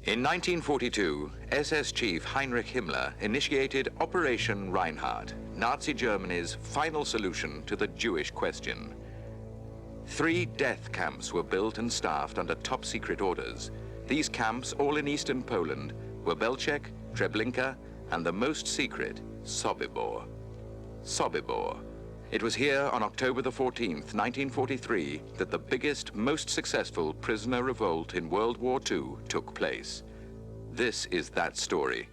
In 1942, SS Chief Heinrich Himmler initiated Operation Reinhardt, Nazi Germany's final solution to the Jewish question. 3 death camps were built and staffed under top-secret orders. These camps, all in eastern Poland, were Belchek, Treblinka, and the most secret, Sobibor. Sobibor. It was here on October the 14th, 1943, that the biggest, most successful prisoner revolt in World War II took place. This is that story.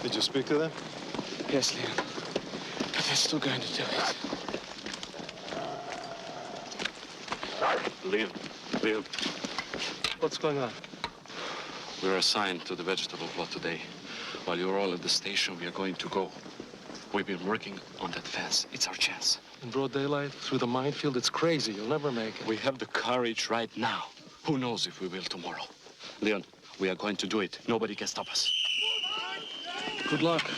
Did you speak to them? Yes, Leon. But they're still going to do it. Leon. What's going on? We were assigned to the vegetable plot today. While you're all at the station, we are going to go. We've been working on that fence. It's our chance. In broad daylight, through the minefield, it's crazy. You'll never make it. We have the courage right now. Who knows if we will tomorrow? Leon, we are going to do it. Nobody can stop us. Good luck.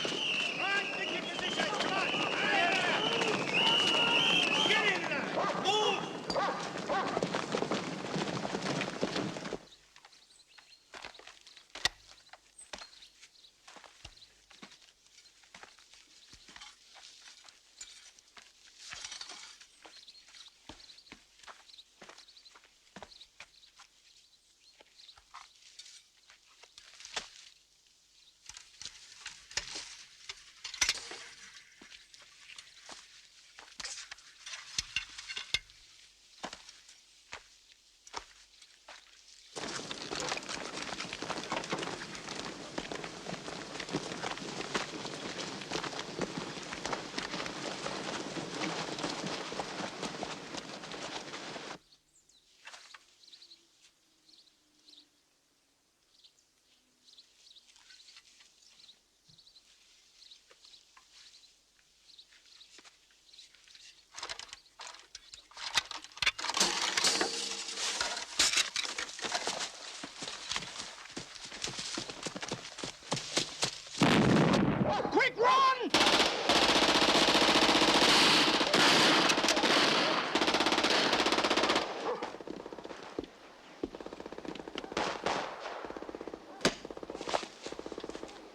Quick, run!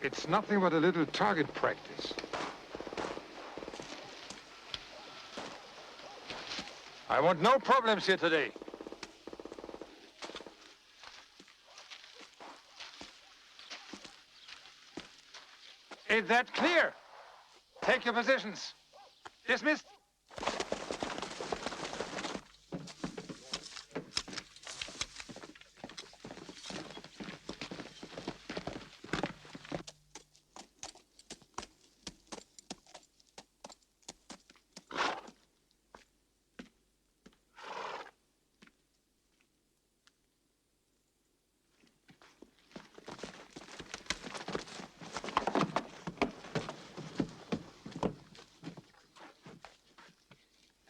It's nothing but a little target practice. I want no problems here today. Is that clear? Take your positions. Dismissed.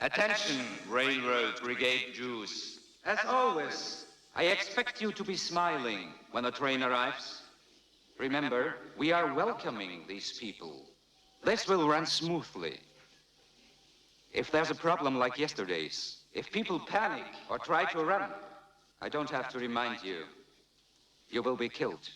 Attention, Railroad Brigade Jews. As always, I expect you to be smiling when the train arrives. Remember, we are welcoming these people. This will run smoothly. If there's a problem like yesterday's, if people panic or try to run, I don't have to remind you. You will be killed.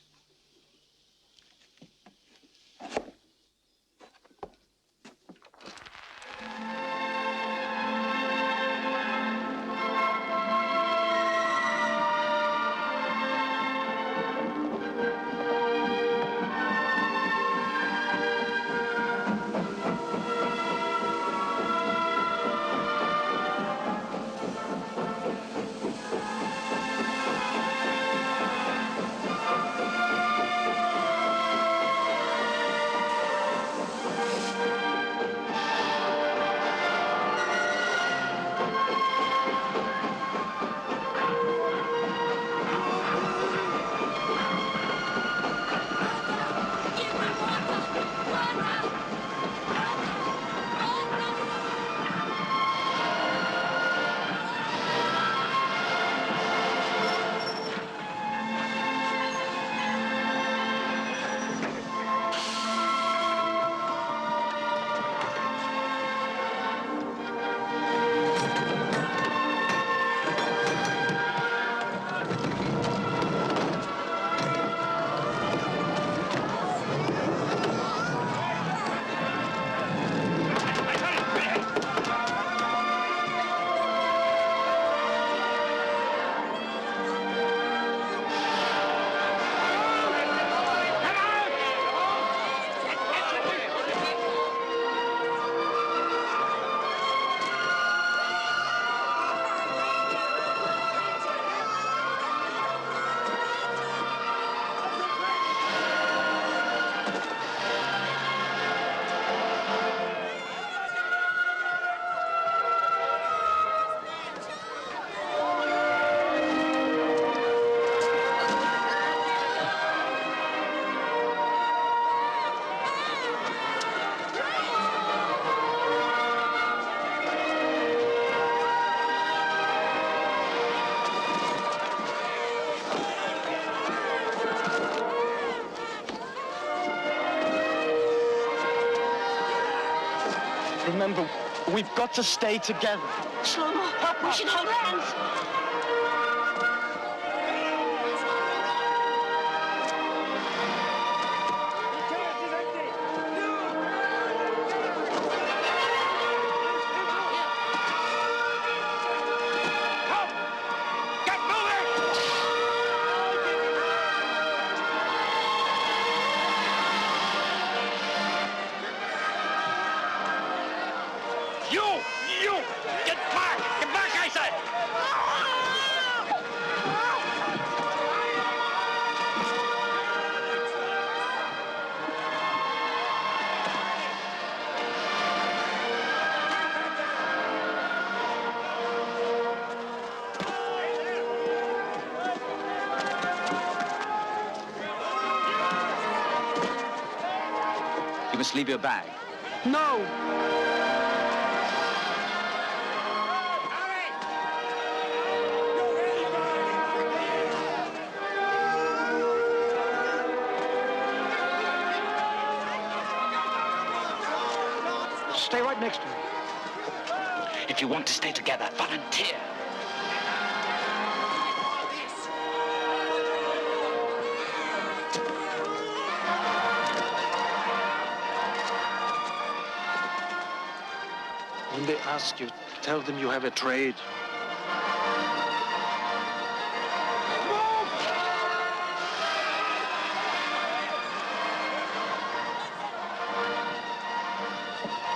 Remember, we've got to stay together. Shlomo, we should hold hands. You must leave your bag. No! Stay right next to me. If you want to stay together, volunteer. When they ask you, tell them you have a trade.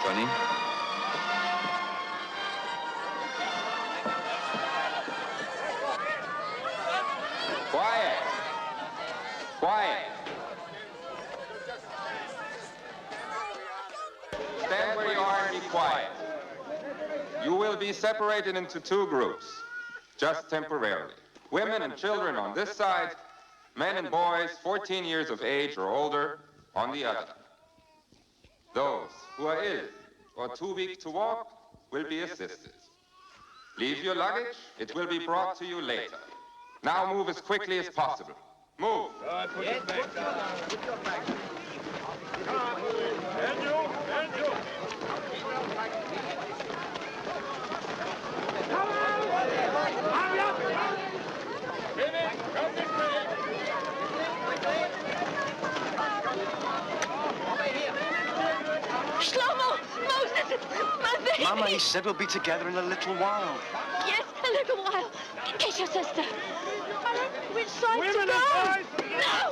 Johnny? Quiet! Quiet! Stand where you are and be quiet. You will be separated into two groups, just temporarily. Women and children on this side, men and boys 14 years of age or older on the other. Those who are ill or too weak to walk will be assisted. Leave your luggage, it will be brought to you later. Now move as quickly as possible. Move! Shlomo! Moses! My baby! Mama, he said we'll be together in a little while. Yes, a little while. Kiss your sister. I don't know which side Women to go. and boys! No!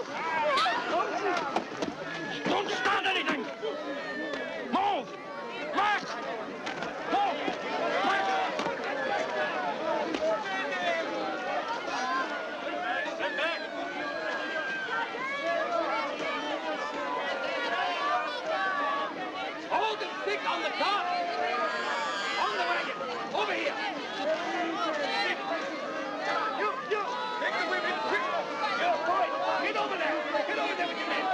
Don't start anything! Move! March! Move! March! Stand back! Hold the stick on the top! On the wagon! Over here! You! Take the women, quick! You, boy! Get over there! Get over there with your men!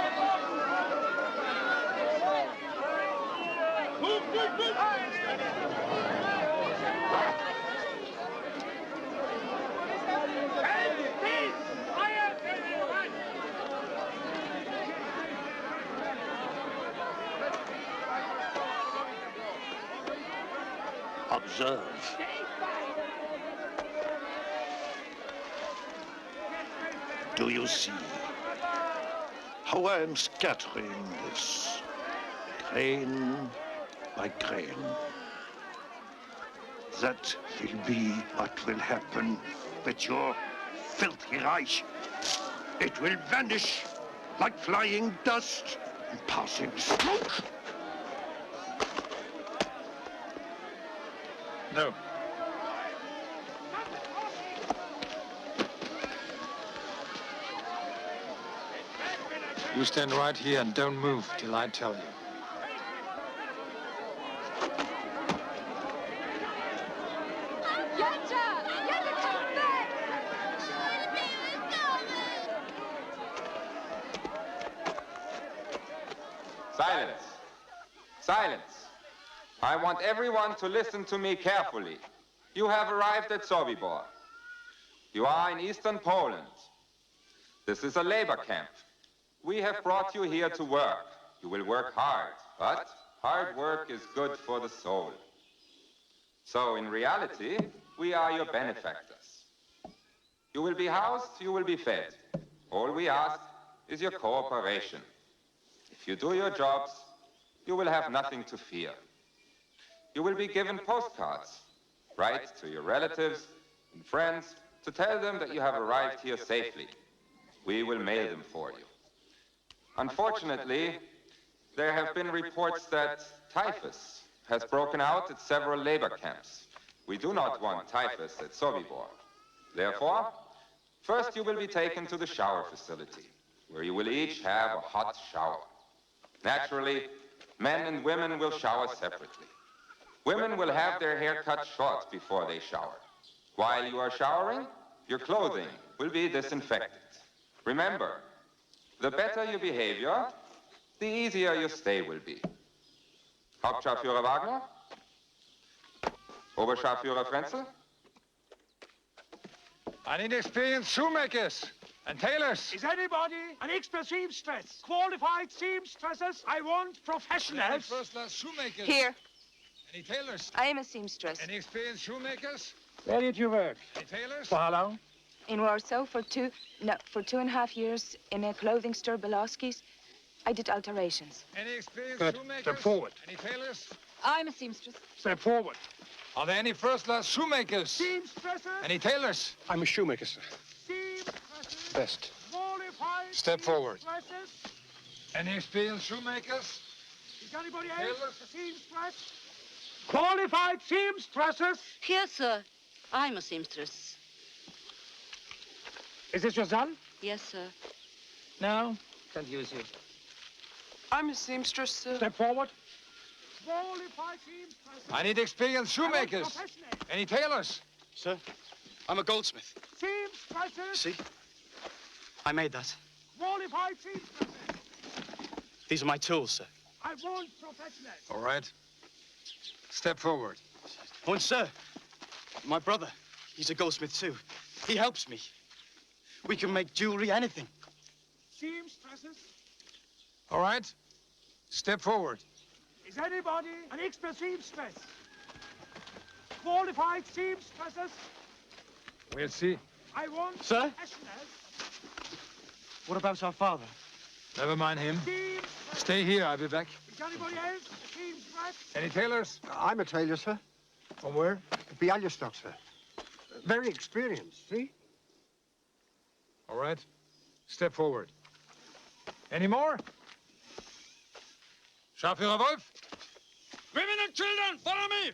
Move, move, move! Hey, please! Fire! Observe. Do you see how I am scattering this grain by grain? That will be what will happen with your filthy Reich. It will vanish like flying dust and passing smoke. No. You stand right here and don't move till I tell you. Silence. Silence. I want everyone to listen to me carefully. You have arrived at Sobibor. You are in eastern Poland. This is a labor camp. We have brought you here to work. You will work hard, but hard work is good for the soul. So in reality, we are your benefactors. You will be housed, you will be fed. All we ask is your cooperation. If you do your jobs, you will have nothing to fear. You will be given postcards. Write to your relatives and friends to tell them that you have arrived here safely. We will mail them for you. Unfortunately, there have been reports that typhus has broken out at several labor camps. We do not want typhus at Sobibor. Therefore, first you will be taken to the shower facility, where you will each have a hot shower. Naturally, men and women will shower separately. Women will have their hair cut short before they shower. While you are showering, your clothing will be disinfected. Remember, the better your behavior, the easier your stay will be. Hauptscharführer Wagner? Oberscharführer Frenzel? I need experienced shoemakers and tailors. Is anybody an expert seamstress? Qualified seamstresses? I want professionals. First-class shoemakers. Here. Any tailors? I am a seamstress. Any experienced shoemakers? Where did you work? Any tailors? For how long? In Warsaw for 2.5 years in a clothing store, Belowski's. I did alterations. Any experienced Good. shoemakers? Step forward. Any tailors? I'm a seamstress. Step forward. Are there any first-class shoemakers? Seamstresses? Any tailors? I'm a shoemaker, sir. Seamstresses? Best. Qualified Step forward. Any experienced shoemakers? Is anybody else Tailors? a seamstress? Qualified seamstresses? Yes, sir. I'm a seamstress. Is this your son? Yes, sir. No, can't use you. I'm a seamstress, sir. Step forward. Qualified seamstresses. I need experienced shoemakers. Any tailors? Sir, I'm a goldsmith. Seamstresses. See? I made that. Qualified seamstresses. These are my tools, sir. I want professionals. All right. Step forward. Oh, and sir, my brother, he's a goldsmith too. He helps me. We can make jewelry, anything. Seamstresses. All right. Step forward. Is anybody an expert seamstress? Qualified seamstresses. We'll see. I want Sir? professionals. What about our father? Never mind him. Seamstresses. Stay here. I'll be back. Is anybody else a seamstress? Any tailors? I'm a tailor, sir. From where? Bialystok, sir. Very experienced, see? All right. Step forward. Any more? Scharführer Wolf? Women and children, follow me!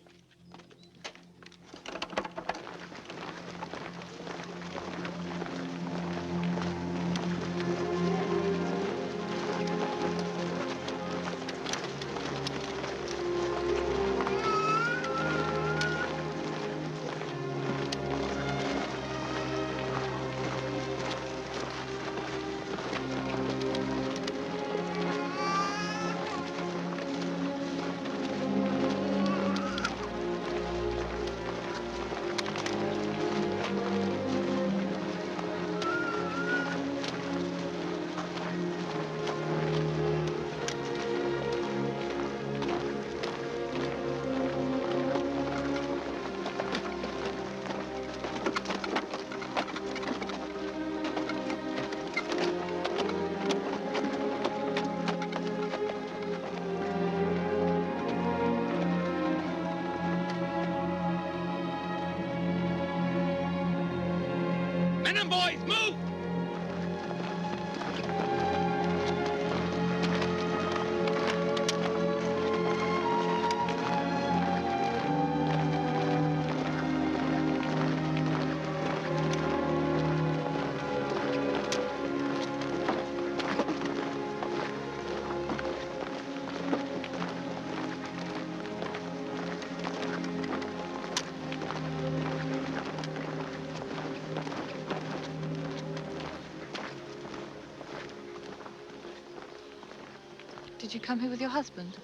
Men and boys, move! Did you come here with your husband?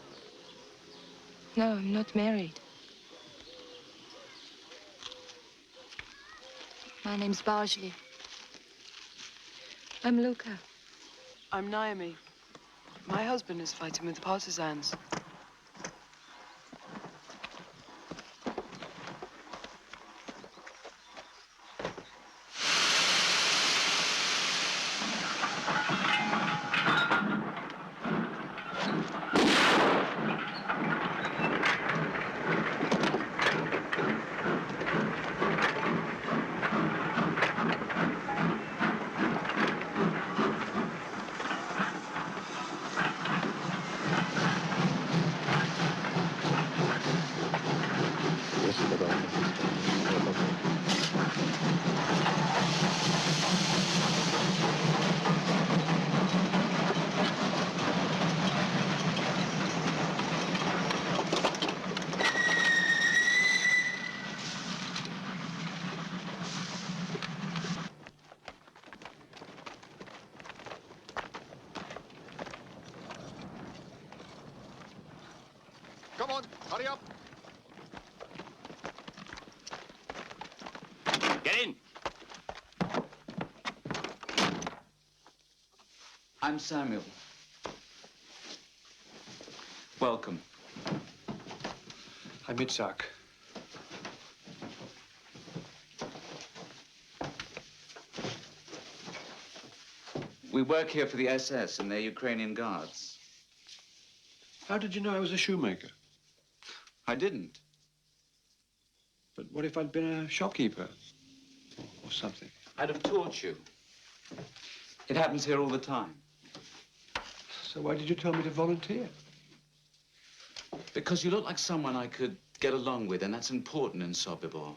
No, I'm not married. My name's Bargely. I'm Luca. I'm Naomi. My husband is fighting with the partisans. Come on, hurry up. Get in. I'm Samuel. Welcome. I'm Itzhak. We work here for the SS and their Ukrainian guards. How did you know I was a shoemaker? I didn't. But what if I'd been a shopkeeper or something? I'd have taught you. It happens here all the time. So why did you tell me to volunteer? Because you look like someone I could get along with, and that's important in Sobibor.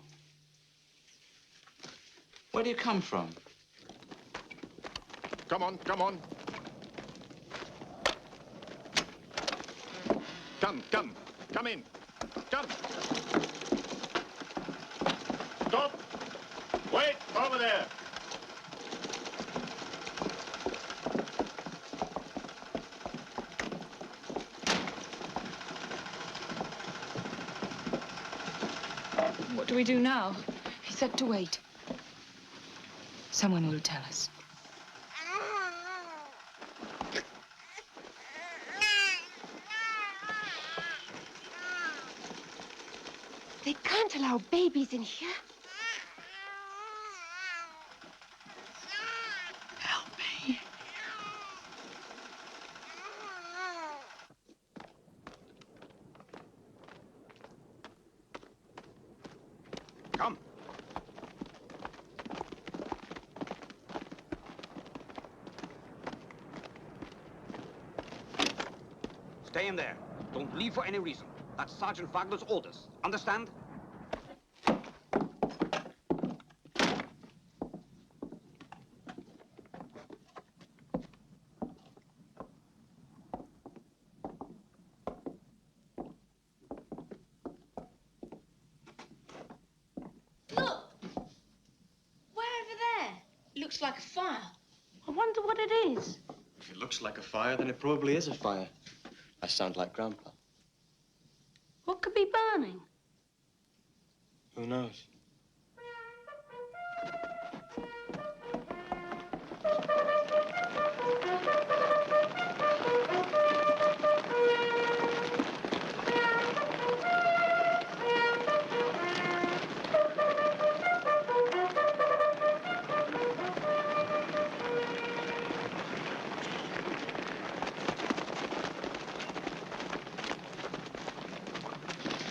Where do you come from? Come on, come on. Come in. Come. Stop. Wait, over there. What do we do now? He said to wait. Someone will tell us. They can't allow babies in here. Help me. Come. Stay in there. Don't leave for any reason. That's Sergeant Wagner's orders. Understand? Look! Way over there. Looks like a fire. I wonder what it is. If it looks like a fire, then it probably is a fire. I sound like Grandpa. What could be burning? Who knows?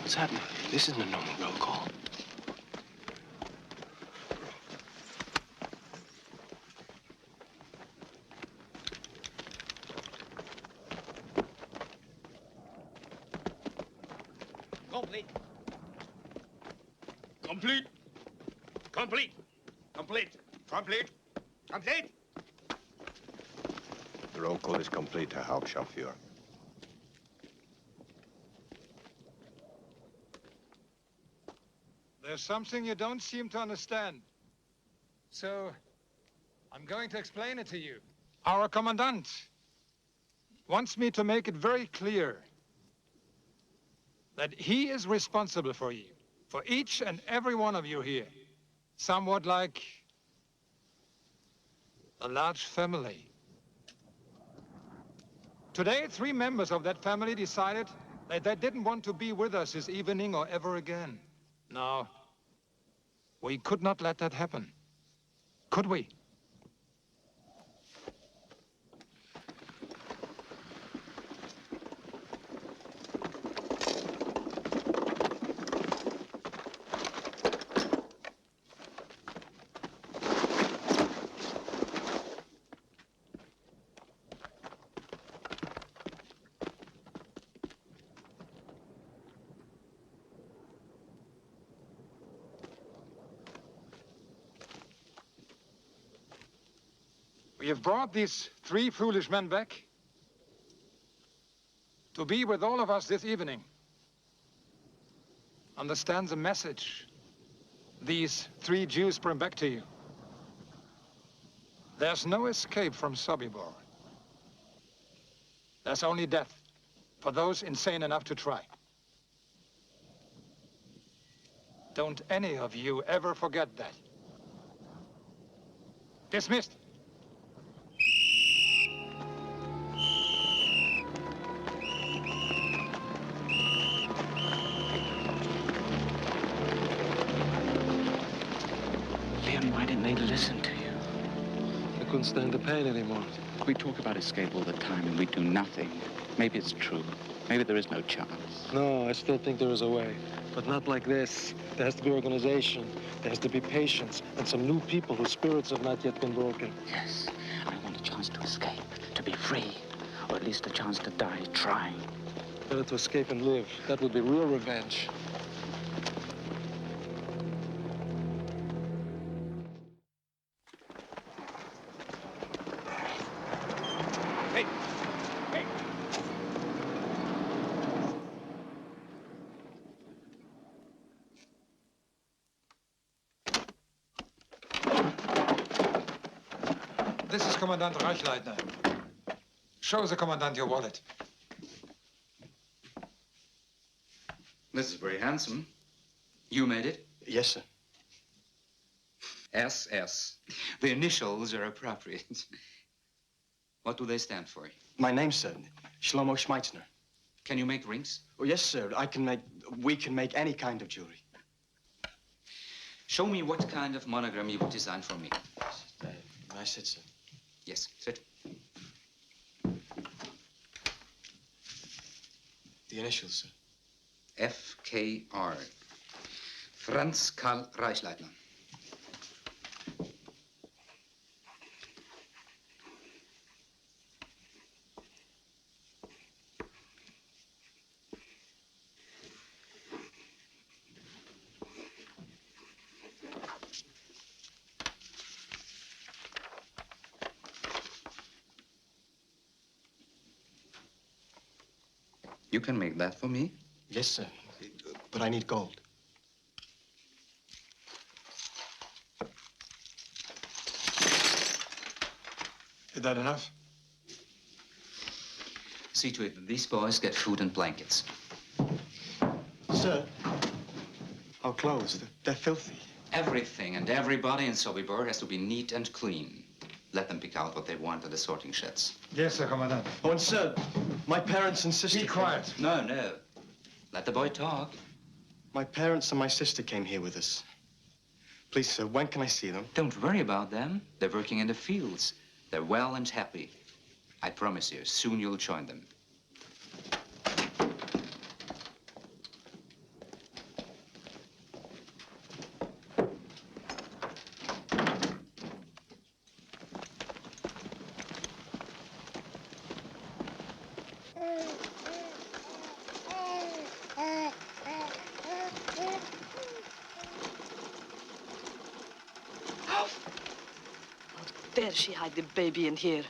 What's happening? This isn't a normal roll call. Complete. Complete. Complete. Complete. Complete. Complete. The roll call is complete, Herr Hauptscharführer. There's something you don't seem to understand. So, I'm going to explain it to you. Our commandant wants me to make it very clear that he is responsible for you, for each and every one of you here. Somewhat like a large family. Today, 3 members of that family decided that they didn't want to be with us this evening or ever again. No, we could not let that happen. Could we? We have brought these 3 foolish men back to be with all of us this evening. Understand the message these 3 Jews bring back to you. There's no escape from Sobibor. There's only death for those insane enough to try. Don't any of you ever forget that. Dismissed. Leon, why didn't they listen to you? I couldn't stand the pain anymore. We talk about escape all the time and we do nothing. Maybe it's true. Maybe there is no chance. No, I still think there is a way. But not like this. There has to be organization. There has to be patience. And some new people whose spirits have not yet been broken. Yes. I want a chance to escape, to be free. Or at least a chance to die trying. Better to escape and live. That would be real revenge. Hey! Hey! This is Commandant Reichleitner. Show the Commandant your wallet. This is very handsome. You made it? Yes, sir. SS. The initials are appropriate. What do they stand for? My name, sir. Shlomo Schmeitzner. Can you make rings? Oh, yes, sir. We can make any kind of jewelry. Show me what kind of monogram you would design for me. May I sit, sir? Yes, sit. The initials, sir. FKR. Franz Karl Reichleitner. You can make that for me? Yes, sir. But I need gold. Is that enough? See to it that these boys get food and blankets. Sir, our clothes, they're filthy. Everything and everybody in Sobibor has to be neat and clean. Let them pick out what they want at the sorting sheds. Yes, sir, Commandant. Oh, and sir, my parents and sister... Be quiet. No, no. Let the boy talk. My parents and my sister came here with us. Please, sir, when can I see them? Don't worry about them. They're working in the fields. They're well and happy. I promise you, soon you'll join them. Dare she hide the baby in here?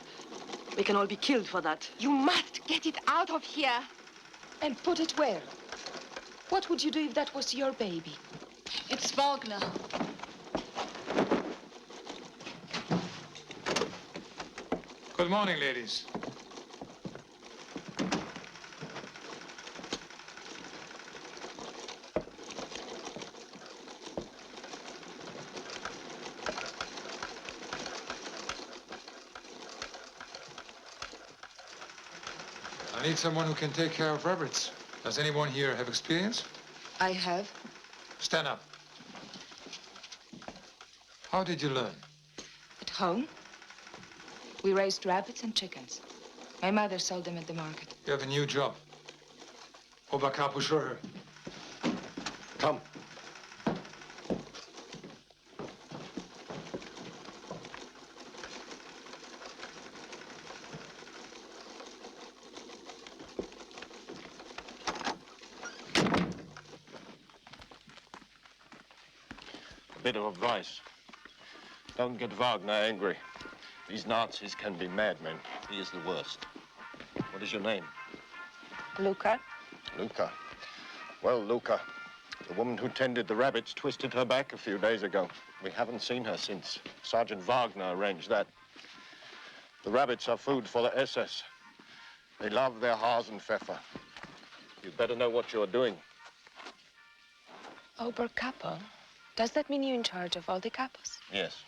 We can all be killed for that. You must get it out of here. And put it where? What would you do if that was your baby? It's Wagner. Good morning, ladies. I need someone who can take care of rabbits. Does anyone here have experience? I have. Stand up. How did you learn? At home, we raised rabbits and chickens. My mother sold them at the market. You have a new job. Oberkapuschur. Come. Bit of advice. Don't get Wagner angry. These Nazis can be madmen. He is the worst. What is your name? Luca. Luca. Well, Luca, the woman who tended the rabbits twisted her back a few days ago. We haven't seen her since. Sergeant Wagner arranged that. The rabbits are food for the SS. They love their Hasenpfeffer. You'd better know what you're doing. Oberkapo? Does that mean you're in charge of all the capos? Yes.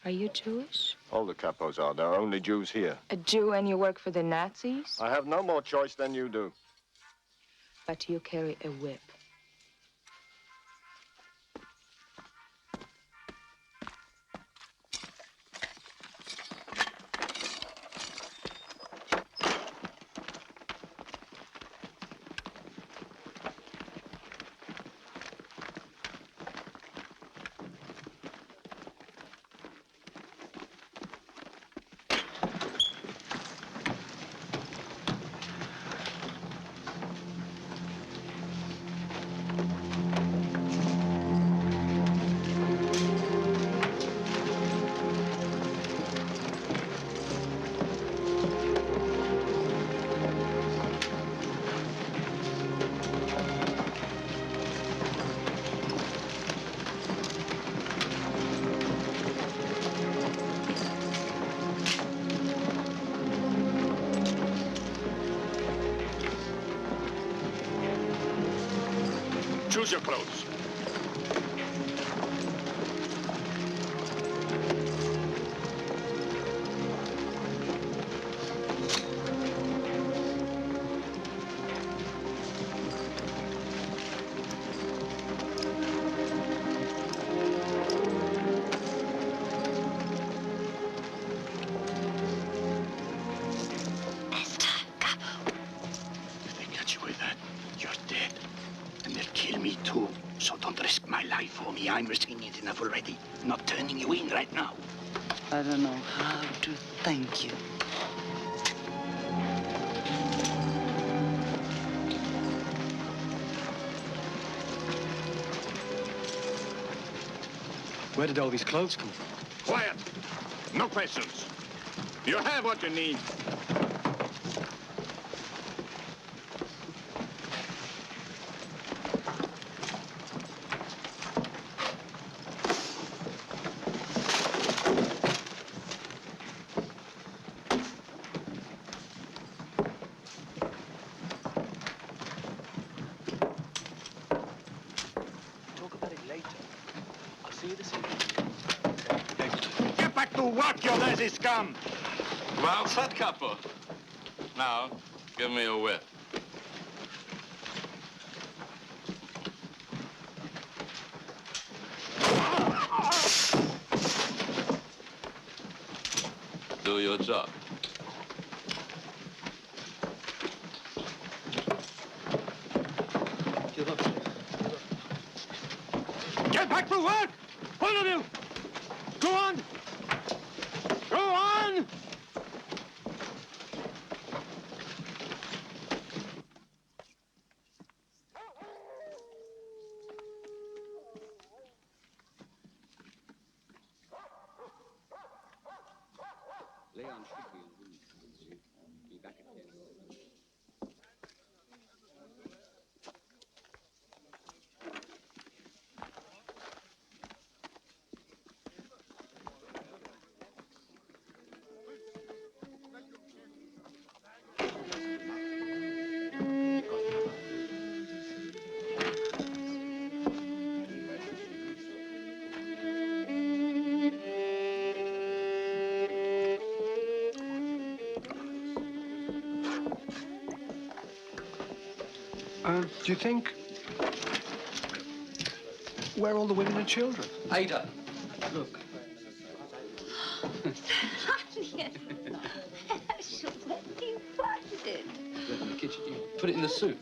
Are you Jewish? All the capos are. There are only Jews here. A Jew and you work for the Nazis? I have no more choice than you do. But you carry a whip. Choose your clothes. If they catch you with that, you're dead. And they'll kill me too. So don't risk my life for me. I'm risking it enough already. Not turning you in right now. I don't know how to thank you. Where did all these clothes come from? Quiet. No questions. You have what you need. Talk about it later. I'll see you this evening. Get back to work, you lazy scum! Well said, Capo. Now, give me a whip. Do your job. Get back to work! All of you! Go on! Go on! Leon should be in room. Be back at 10. Do you think... Where are all the women and children? Ada, look. Look in the kitchen. You put it in the soup.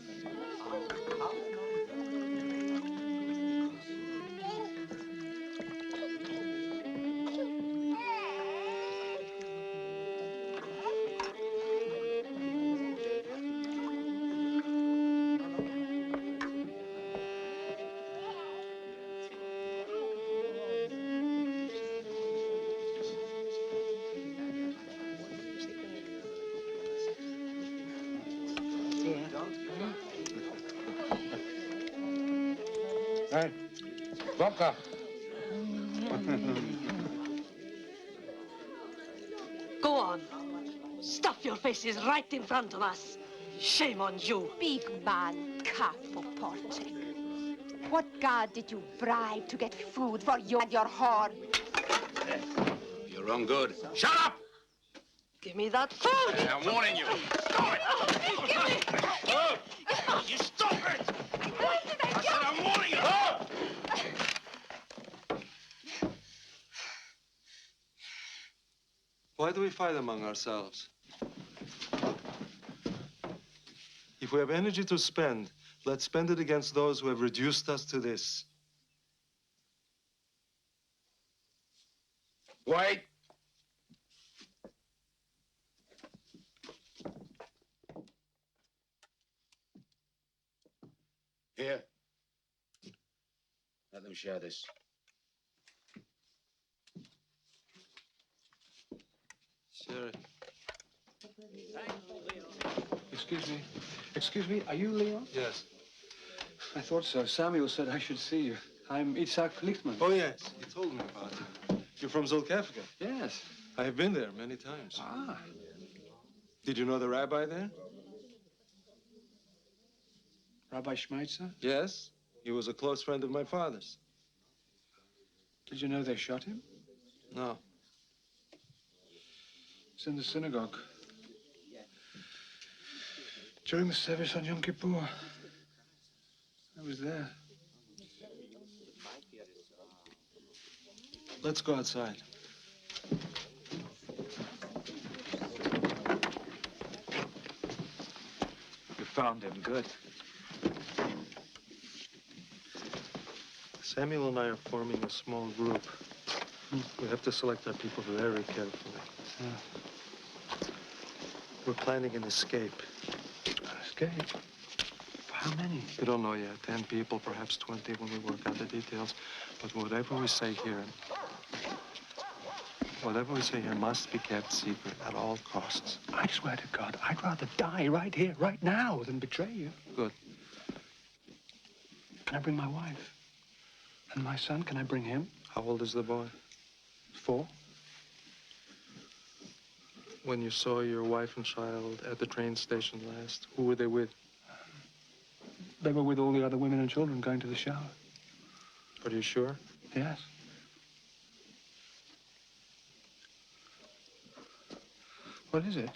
Hey, vodka. Go on. Stuff your faces right in front of us. Shame on you. Big man, capo porte. What god did you bribe to get food for you and your whore? You're wrong good. Shut up! Give me that food! I'm warning you. Stop it! Give me! Oh, you stop it! I said I'm warning you. Oh! Why do we fight among ourselves? If we have energy to spend, let's spend it against those who have reduced us to this. Wait. Here. Let them share this. Sherry. Excuse me. Excuse me, are you Leon? Yes. I thought so. Samuel said I should see you. I'm Itzhak Lichtman. Oh, yes. You told me about it. You're from Zulkafka? Yes. I have been there many times. Ah. Did you know the rabbi there? Rabbi Schmeitzer? Yes. He was a close friend of my father's. Did you know they shot him? No. It's in the synagogue. During the service on Yom Kippur. I was there. Let's go outside. You found him. Good. Samuel and I are forming a small group. We have to select our people very carefully. We're planning an escape. Escape? How many? We don't know yet. 10 people, perhaps 20 when we work out the details. But whatever we say here must be kept secret at all costs. I swear to God, I'd rather die right here, right now, than betray you. Good. Can I bring my wife? And my son, can I bring him? How old is the boy? 4. When you saw your wife and child at the train station last, who were they with? They were with all the other women and children going to the shower. Are you sure? Yes. What is it?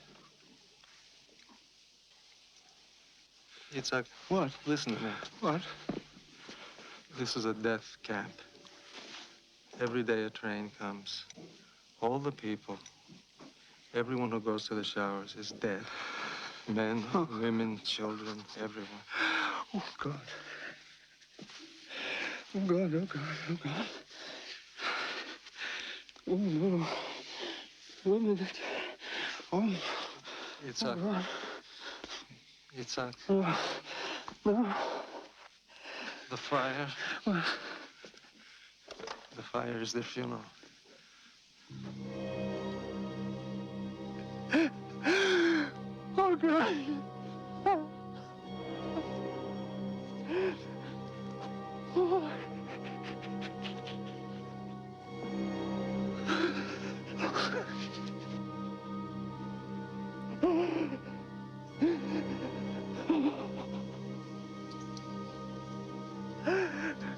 Itzhak. What? Listen to me. What? This is a death camp. Every day a train comes. All the people, everyone who goes to the showers is dead. Men, women, children, everyone. Oh, God. Oh, God, oh, God, oh, God. Oh, no. 1 minute. Oh. Itzhak. Oh, God. Itzhak. Oh, no. The fire. What? The fire is their funeral. Oh, God. Oh.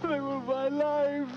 They were my life.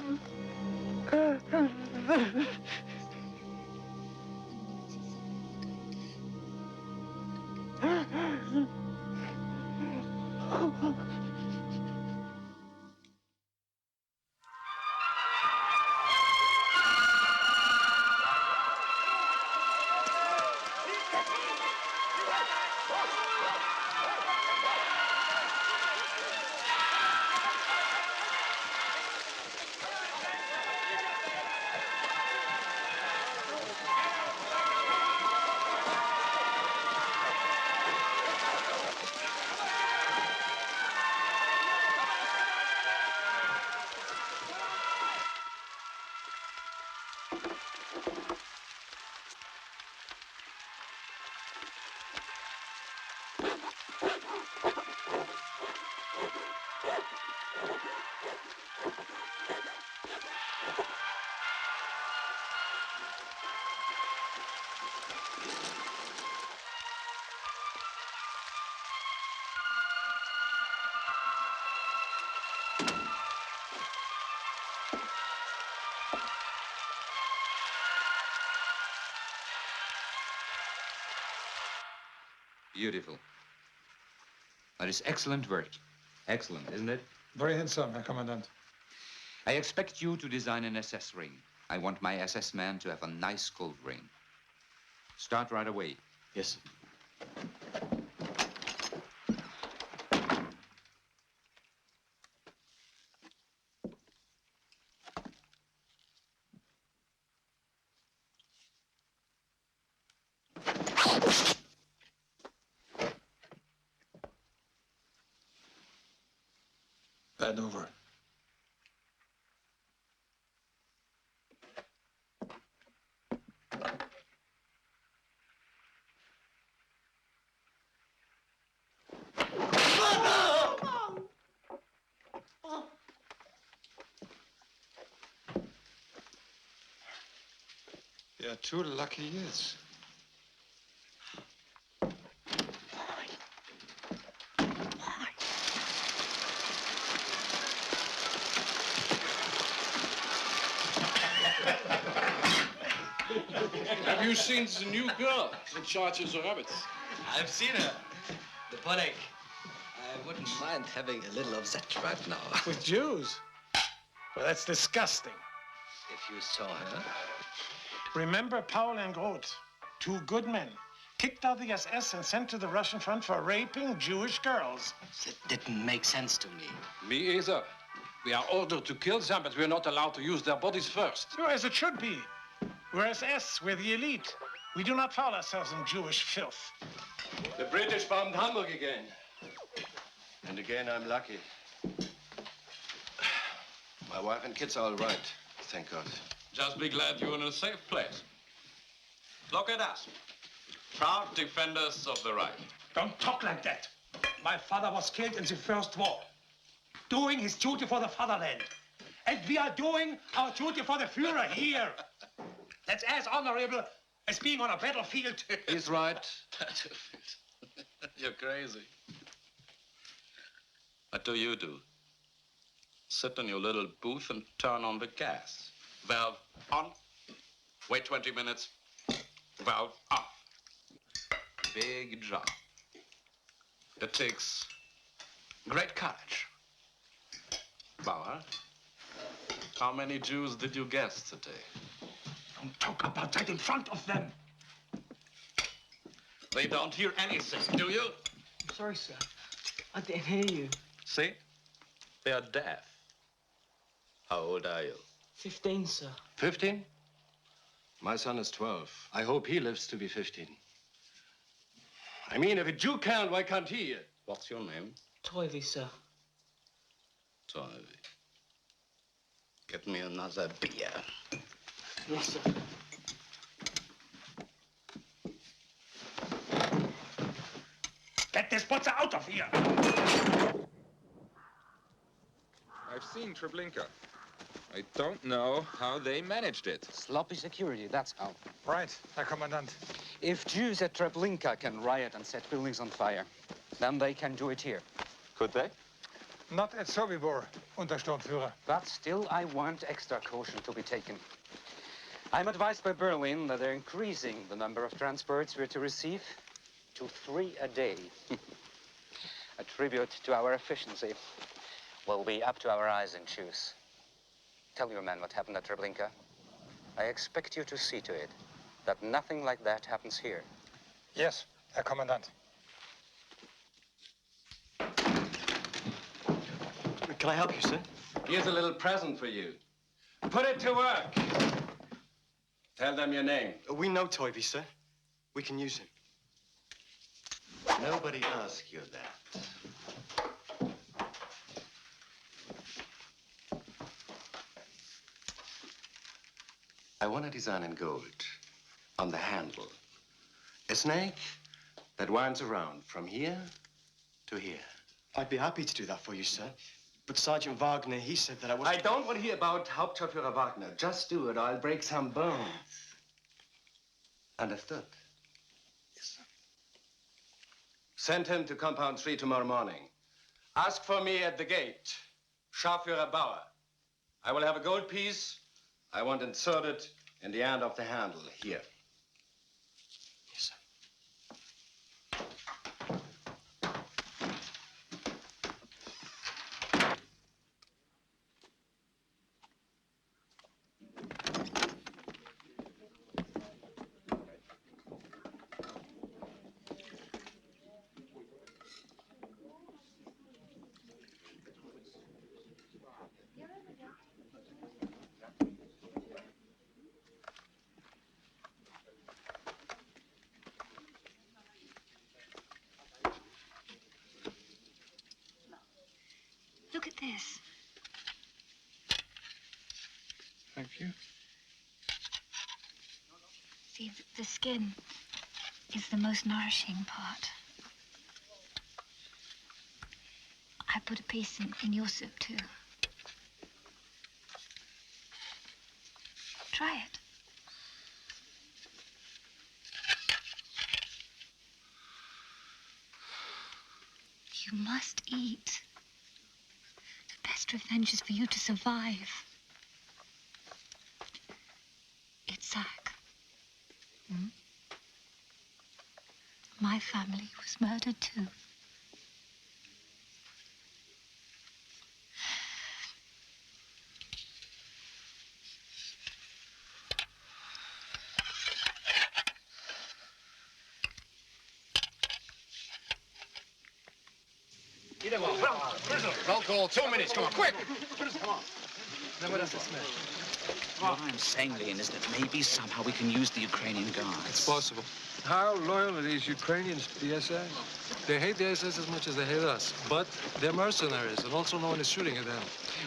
Beautiful. That is excellent work. Excellent, isn't it? Very handsome, Herr Commandant. I expect you to design an SS ring. I want my SS man to have a nice gold ring. Start right away. Yes, sir. Bend over. Yeah, too lucky he is. Have you seen the new girl in charge of the rabbits? I've seen her. The Podek. I wouldn't mind having a little of that right now. With Jews? Well, that's disgusting. If you saw her. Remember Paul and Groth, two good men, kicked out the SS and sent to the Russian front for raping Jewish girls. That didn't make sense to me. Me either. We are ordered to kill them, but we're not allowed to use their bodies first. So as it should be. We're SS, we're the elite. We do not foul ourselves in Jewish filth. The British bombed Hamburg again. And again, I'm lucky. My wife and kids are all right, thank God. Just be glad you're in a safe place. Look at us. Proud defenders of the right. Don't talk like that. My father was killed in the First War, doing his duty for the fatherland. And we are doing our duty for the Führer here. That's as honorable as being on a battlefield. He's right. Battlefield. You're crazy. What do you do? Sit in your little booth and turn on the gas. Valve on. Wait 20 minutes. Valve off. Big job. It takes great courage. Bauer, how many Jews did you guess today? Don't talk about that in front of them. They don't hear anything, do you? Sorry, sir. I didn't hear you. See? They are deaf. How old are you? 15, sir. 15? My son is 12. I hope he lives to be 15. I mean, if a Jew can't, why can't he? What's your name? Toivy, sir. Toivy. Get me another beer. Yes, sir. Get this butcher out of here! I've seen Treblinka. I don't know how they managed it. Sloppy security, that's how. Right, Herr Commandant. If Jews at Treblinka can riot and set buildings on fire, then they can do it here. Could they? Not at Sobibor, Untersturmführer. But still, I want extra caution to be taken. I'm advised by Berlin that they're increasing the number of transports we're to receive to 3 a day. A tribute to our efficiency. We'll be up to our eyes in Jews. Tell your men what happened at Treblinka. I expect you to see to it that nothing like that happens here. Yes, Herr Commandant. Can I help you, sir? Here's a little present for you. Put it to work. Tell them your name. We know Toivy, sir. We can use him. Nobody asked you that. I want a design in gold on the handle. A snake that winds around from here to here. I'd be happy to do that for you, sir. But Sergeant Wagner, he said that I was... I don't want to hear about Hauptscharführer Wagner. Just do it or I'll break some bones. Understood? Yes, sir. Send him to Compound 3 tomorrow morning. Ask for me at the gate. Scharführer Bauer. I will have a gold piece. I want inserted in the end of the handle here. Yes, sir. Yes. Thank you. See, the skin is the most nourishing part. I put a piece in your soup, too. Try it. You must eat. The best revenge is for you to survive. Itzhak. Hmm? My family was murdered too. Roll call, 2 minutes, come on, quick! Come on. Now, what does this mean? What I'm saying, Leon, is that maybe somehow we can use the Ukrainian guards. It's possible. How loyal are these Ukrainians to the SS? They hate the SS as much as they hate us, but they're mercenaries, and also no one is shooting at them.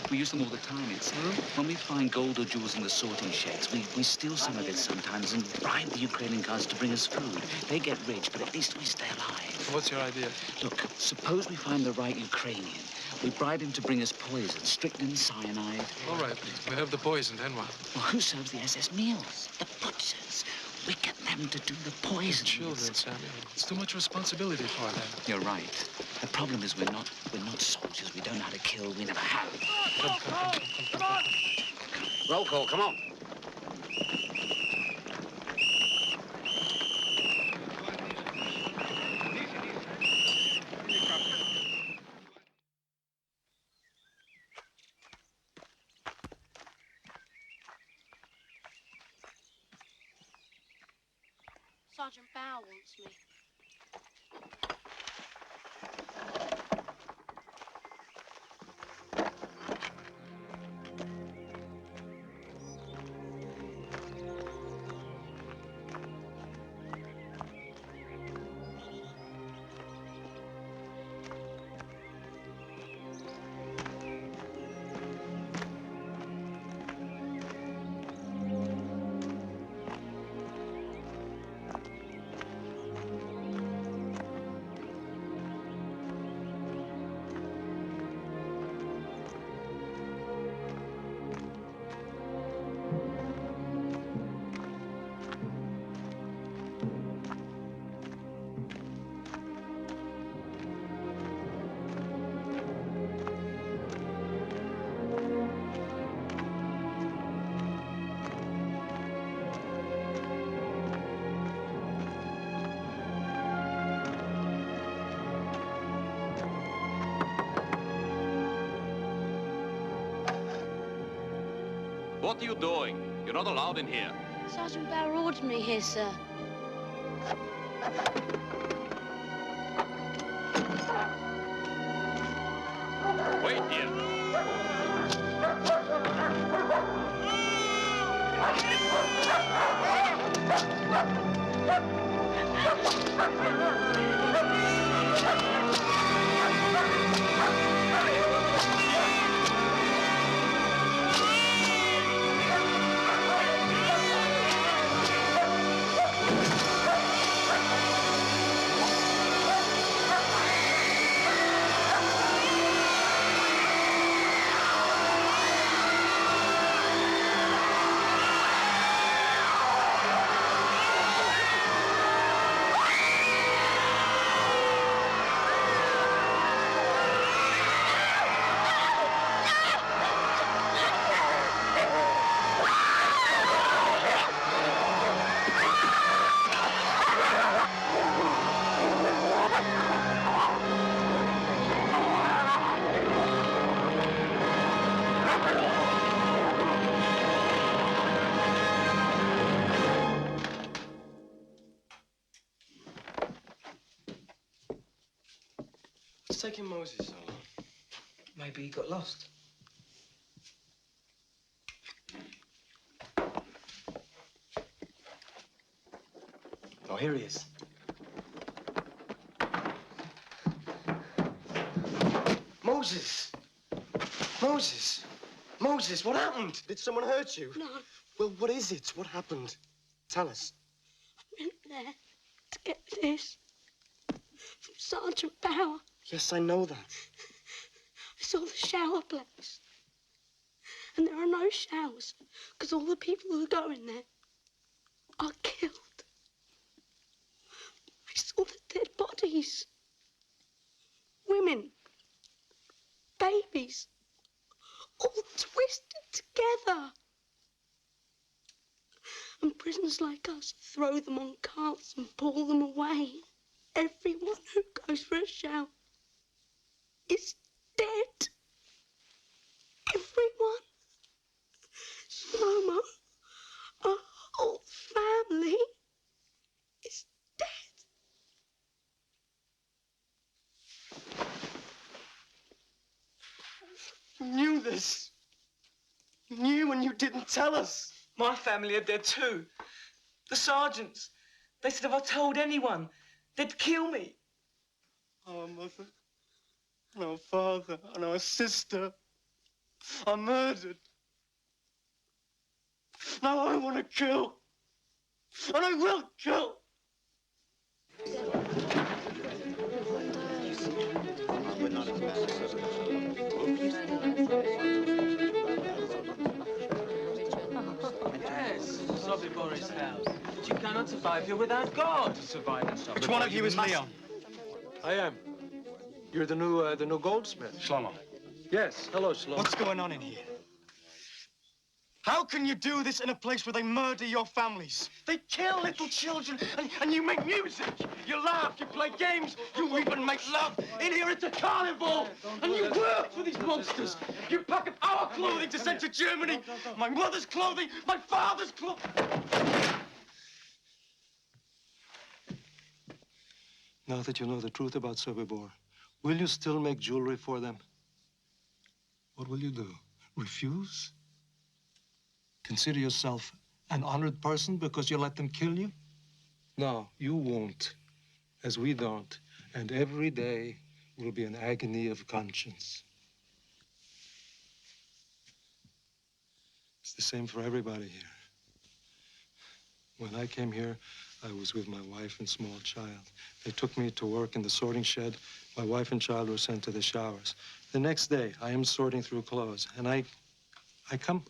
We use them all the time. It's when we find gold or jewels in the sorting sheds, we steal some of it sometimes and bribe the Ukrainian guards to bring us food. They get rich, but at least we stay alive. What's your idea? Look, suppose we find the right Ukrainian. We bribe him to bring us poison, strychnine, cyanide. All right, we have the poison, then what? Well, who serves the SS meals? The butchers. We get them to do the poison. Children, Samuel. It's too much responsibility for them. You're right. The problem is we're not soldiers. We don't know how to kill. We never have. Come. Roll call, come on. Sergeant Bauer wants me. What are you doing? You're not allowed in here. Sergeant Bauer ordered me here, sir. Wait here. What's taking Moses so long? Maybe he got lost. Oh, here he is. Moses! Moses! Moses, what happened? Did someone hurt you? No. Well, what is it? What happened? Tell us. I went there to get this from Sergeant Bauer. Yes, I know that. I saw the shower place. And there are no showers because all the people who go in there are killed. I saw the dead bodies. Women. Babies. All twisted together. And prisoners like us throw them on carts and pull them away. Everyone who goes for a shower is dead. Everyone. Shlomo, our whole family is dead. You knew this. You knew and you didn't tell us. My family are dead too. The sergeants. They said if I told anyone, they'd kill me. Our mother, and our father, and our sister are murdered. Now I want to kill. And I will kill. Yes, Sobibore's house. But you cannot survive here without God. To survive in Sobibor. Which one of you is Leon? I am. You're the new goldsmith. Shlomo. Yes. Hello, Shlomo. What's going on in here? How can you do this in a place where they murder your families? They kill little children, and you make music. You laugh, you play games, you even make love. In here, it's a carnival, and you work for these monsters. You pack up our clothing to send to Germany. My mother's clothing, my father's clothing. Now that you know the truth about Sobibor, will you still make jewelry for them? What will you do? Refuse? Consider yourself an honored person because you let them kill you? No, you won't, as we don't. And every day will be an agony of conscience. It's the same for everybody here. When I came here, I was with my wife and small child. They took me to work in the sorting shed. My wife and child were sent to the showers. The next day, I am sorting through clothes, and I come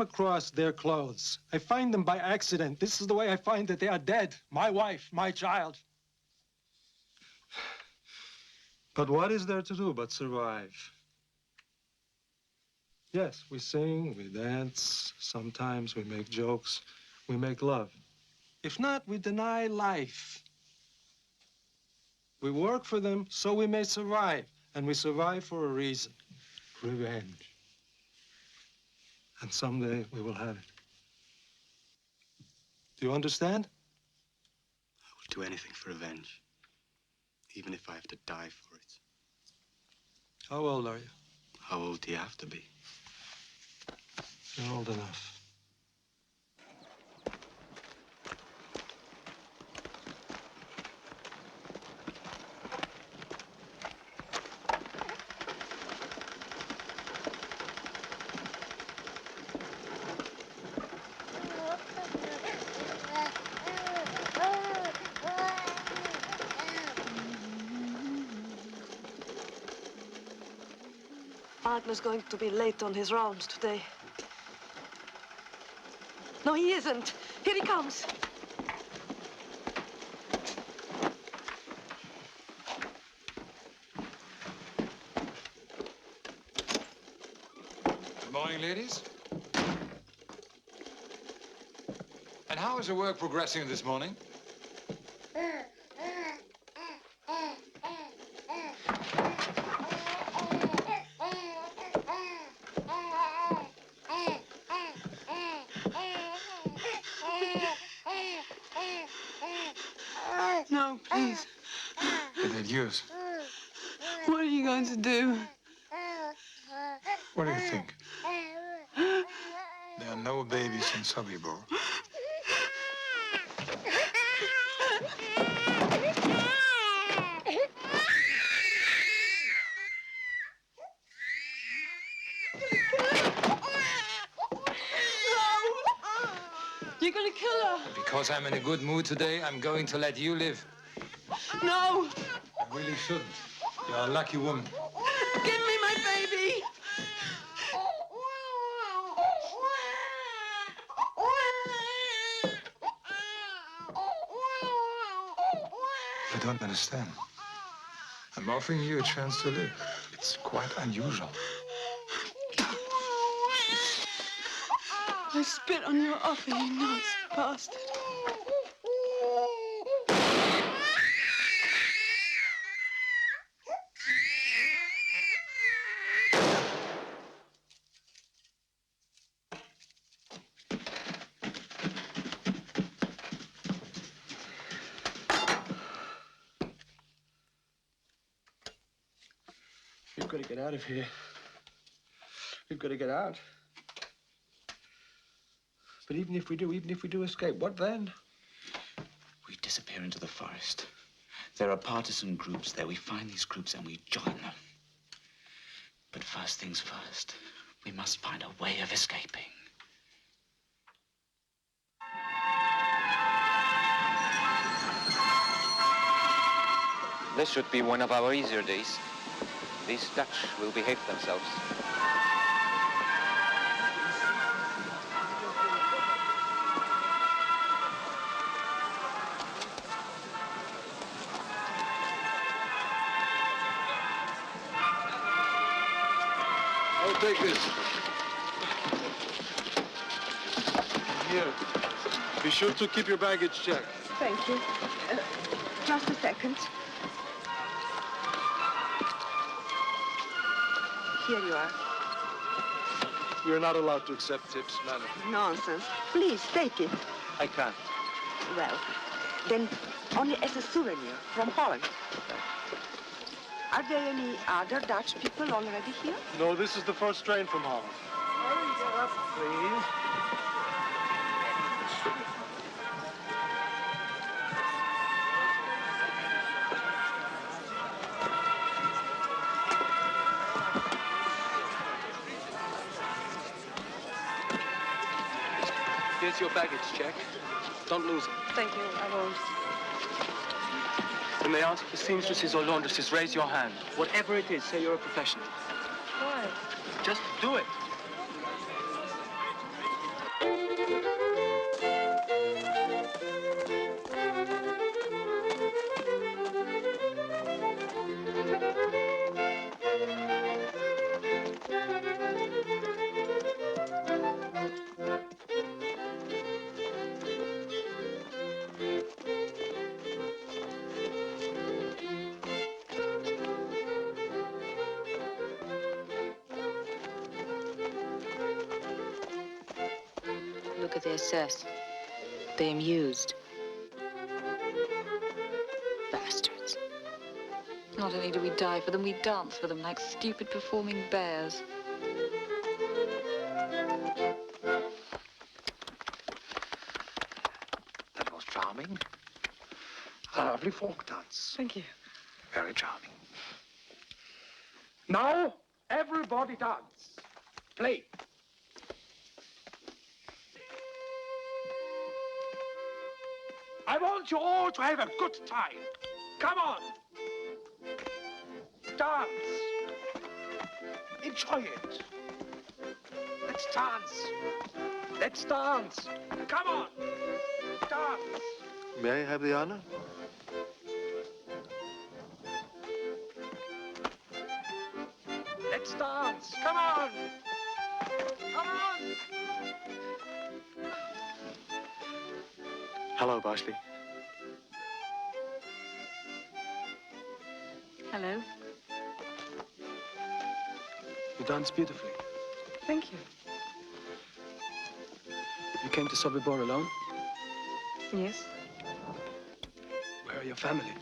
across their clothes. I find them by accident. This is the way I find that they are dead. My wife, my child. But what is there to do but survive? Yes, we sing, we dance. Sometimes we make jokes. We make love. If not, we deny life. We work for them so we may survive. And we survive for a reason. Revenge. And someday we will have it. Do you understand? I will do anything for revenge, even if I have to die for it. How old are you? How old do you have to be? You're old enough. Wagner's going to be late on his rounds today. No, he isn't. Here he comes. Good morning, ladies. And how is your work progressing this morning? No, please. Get that use. What are you going to do? What do you think? There are no babies in Sobibor. You're gonna kill her. Because I'm in a good mood today, I'm going to let you live. No. I really shouldn't. You're a lucky woman. Give me my baby. You don't understand. I'm offering you a chance to live. It's quite unusual. I spit on your offer, you nasty bastard. We've got to get out of here. We've got to get out. But even if we do escape, what then? We disappear into the forest. There are partisan groups there. We find these groups and we join them. But first things first, we must find a way of escaping. This should be one of our easier days. These Dutch will behave themselves. I'll take this. Here. Be sure to keep your baggage checked. Thank you. Just a second. Here you are. You're not allowed to accept tips, madam. Nonsense. Please, take it. I can't. Well, then only as a souvenir from Holland. Are there any other Dutch people already here? No, this is the first train from Holland. Hurry, get up, please. Here's your baggage check. Don't lose it. Thank you, I won't. When they ask for seamstresses or laundresses, raise your hand. Whatever it is, say you're a professional. Why? Just do it. Look at the assess. They amused. Bastards. Not only do we die for them, we dance for them like stupid performing bears. That was charming. A lovely folk dance. Thank you. Very charming. Now, everybody dance. Play. I want you all to have a good time. Come on. Dance. Enjoy it. Let's dance. Let's dance. Come on. Dance. May I have the honor? Let's dance. Come on. Come on. Hello, Bosley. Hello. You dance beautifully. Thank you. You came to Sobibor alone? Yes. Where are your family?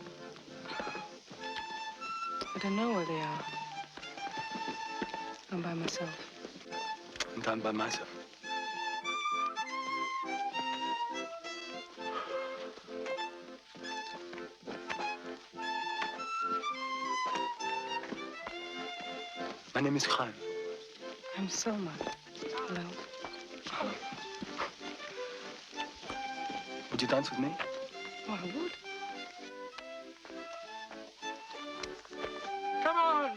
I don't know where they are. I'm by myself. And I'm by myself. My name is Khan. I'm Selma. Hello. Would you dance with me? Oh, I would. Come on!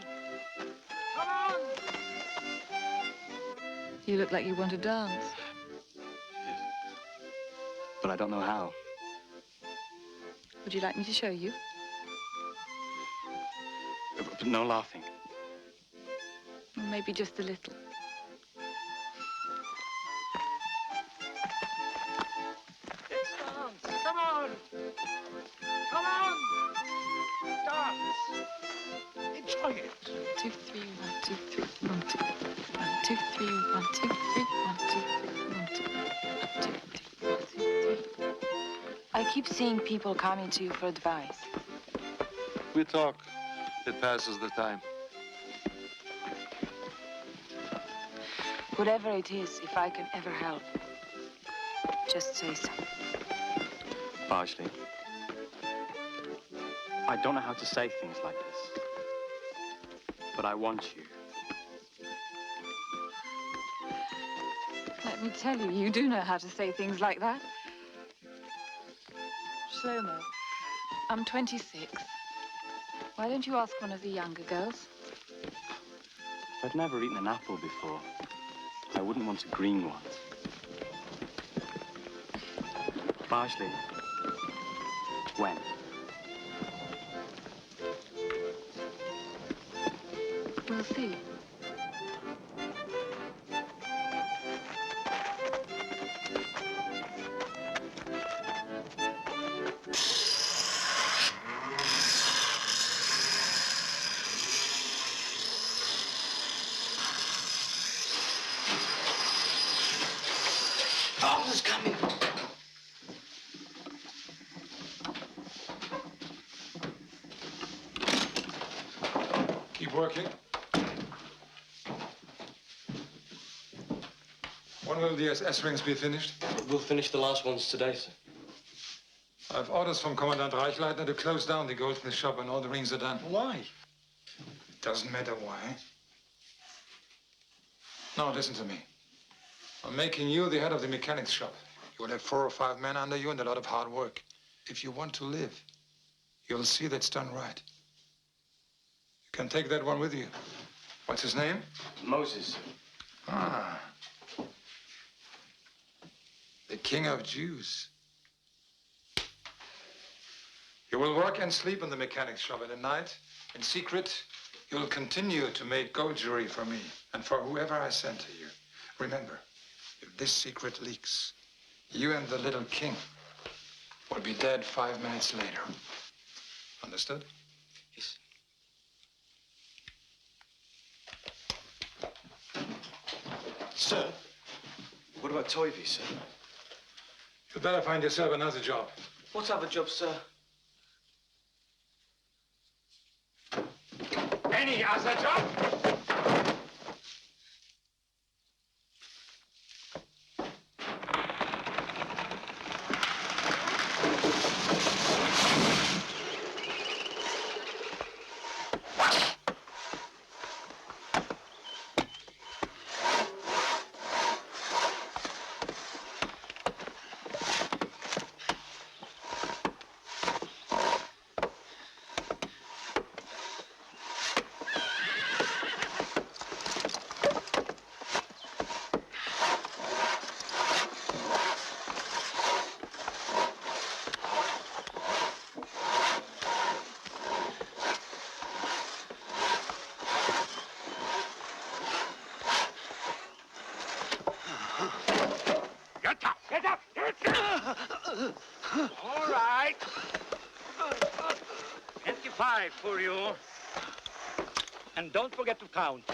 Come on! You look like you want to dance. But I don't know how. Would you like me to show you? But no laughing. Maybe just a little. It's dance! Come on! Come on! Dance! Enjoy it. 2, 3, 1, 2, 3, 1, 2, 1, 2, 3, 1, 2, 3, 1, 2, 3, 1, 2, 1, 2, 3, 1, 2, 3. I keep seeing people coming to you for advice. We talk. It passes the time. Whatever it is, if I can ever help, just say so. Parsley, I don't know how to say things like this, but I want you. Let me tell you, you do know how to say things like that. Shlomo, I'm 26. Why don't you ask one of the younger girls? I've never eaten an apple before. I wouldn't want a green one. Parsley, when? We'll see. Father's coming. Keep working. When will the SS rings be finished? We'll finish the last ones today, sir. I've orders from Commandant Reichleitner to close down the goldsmith shop when all the rings are done. Why? Doesn't matter why. Now listen to me. I'm making you the head of the mechanics shop. You will have 4 or 5 men under you and a lot of hard work. If you want to live, you'll see that's done right. You can take that one with you. What's his name? Moses. Ah. The King of Jews. You will work and sleep in the mechanics shop, and at night, in secret, you'll continue to make gold jewelry for me and for whoever I send to you. Remember, if this secret leaks, you and the little king will be dead 5 minutes later. Understood? Yes. Sir, what about Toivy, sir? You'd better find yourself another job. What other job, sir? Any other job? Get up! Get up! Get up! All right. 25 for you. And don't forget to count.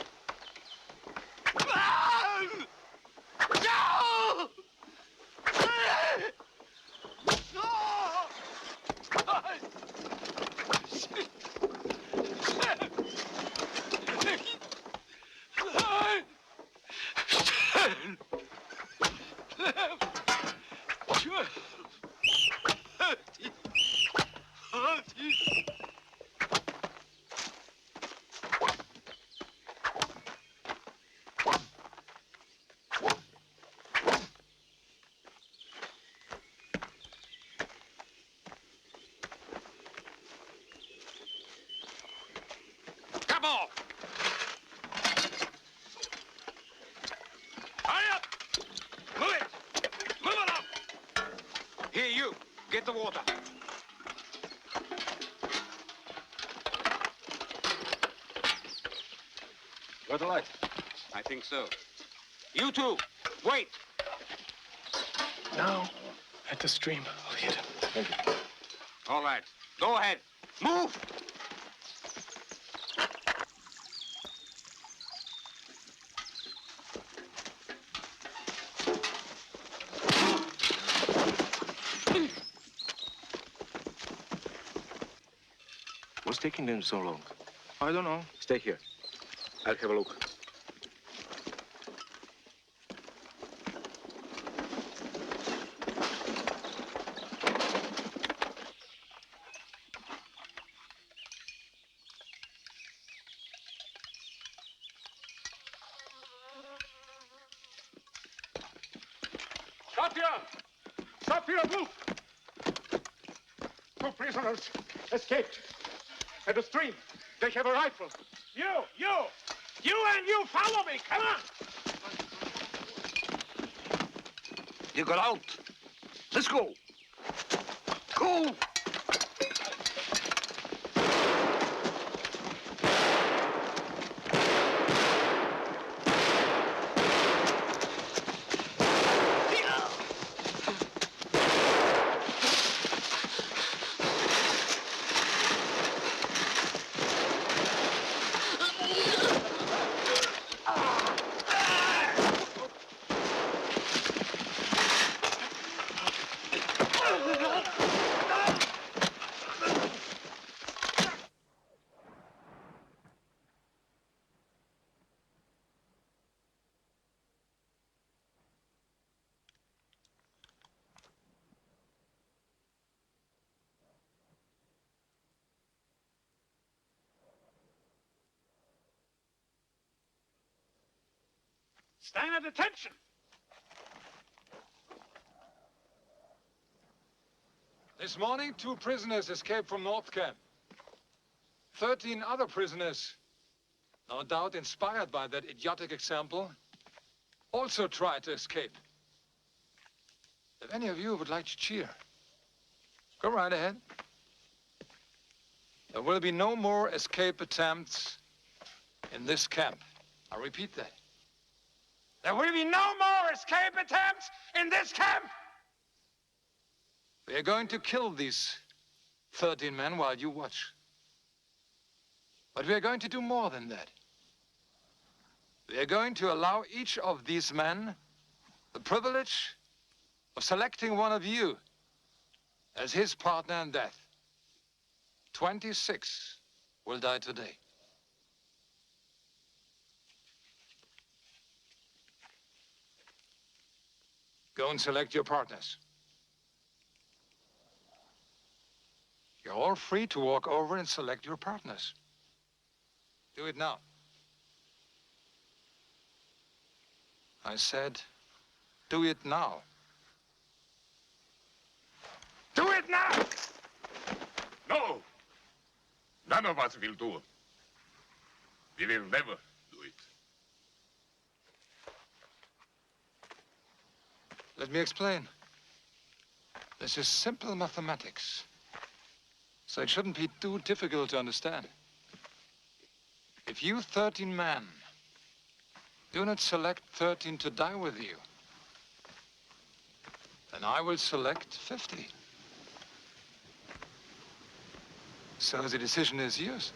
No! Here, you. Get the water. Got a light? I think so. You two, wait. Now, at the stream, I'll hit him. Thank you. All right. Go ahead. Move! What's taking them so long? I don't know. Stay here. I'll have a look. Stop here! Stop here, move! 2 prisoners escaped at the stream. They have a rifle. You and you follow me, come on! You got out. Let's go. Go! Stand at attention! This morning, 2 prisoners escaped from North Camp. 13 other prisoners, no doubt inspired by that idiotic example, also tried to escape. If any of you would like to cheer, go right ahead. There will be no more escape attempts in this camp. I repeat that. There will be no more escape attempts in this camp! We are going to kill these 13 men while you watch. But we are going to do more than that. We are going to allow each of these men the privilege of selecting one of you as his partner in death. 26 will die today. Go and select your partners. You're all free to walk over and select your partners. Do it now. I said, do it now. Do it now! No! None of us will do it. We will never do it. Let me explain. This is simple mathematics, so it shouldn't be too difficult to understand. If you 13 men do not select 13 to die with you, then I will select 50. So the decision is yours.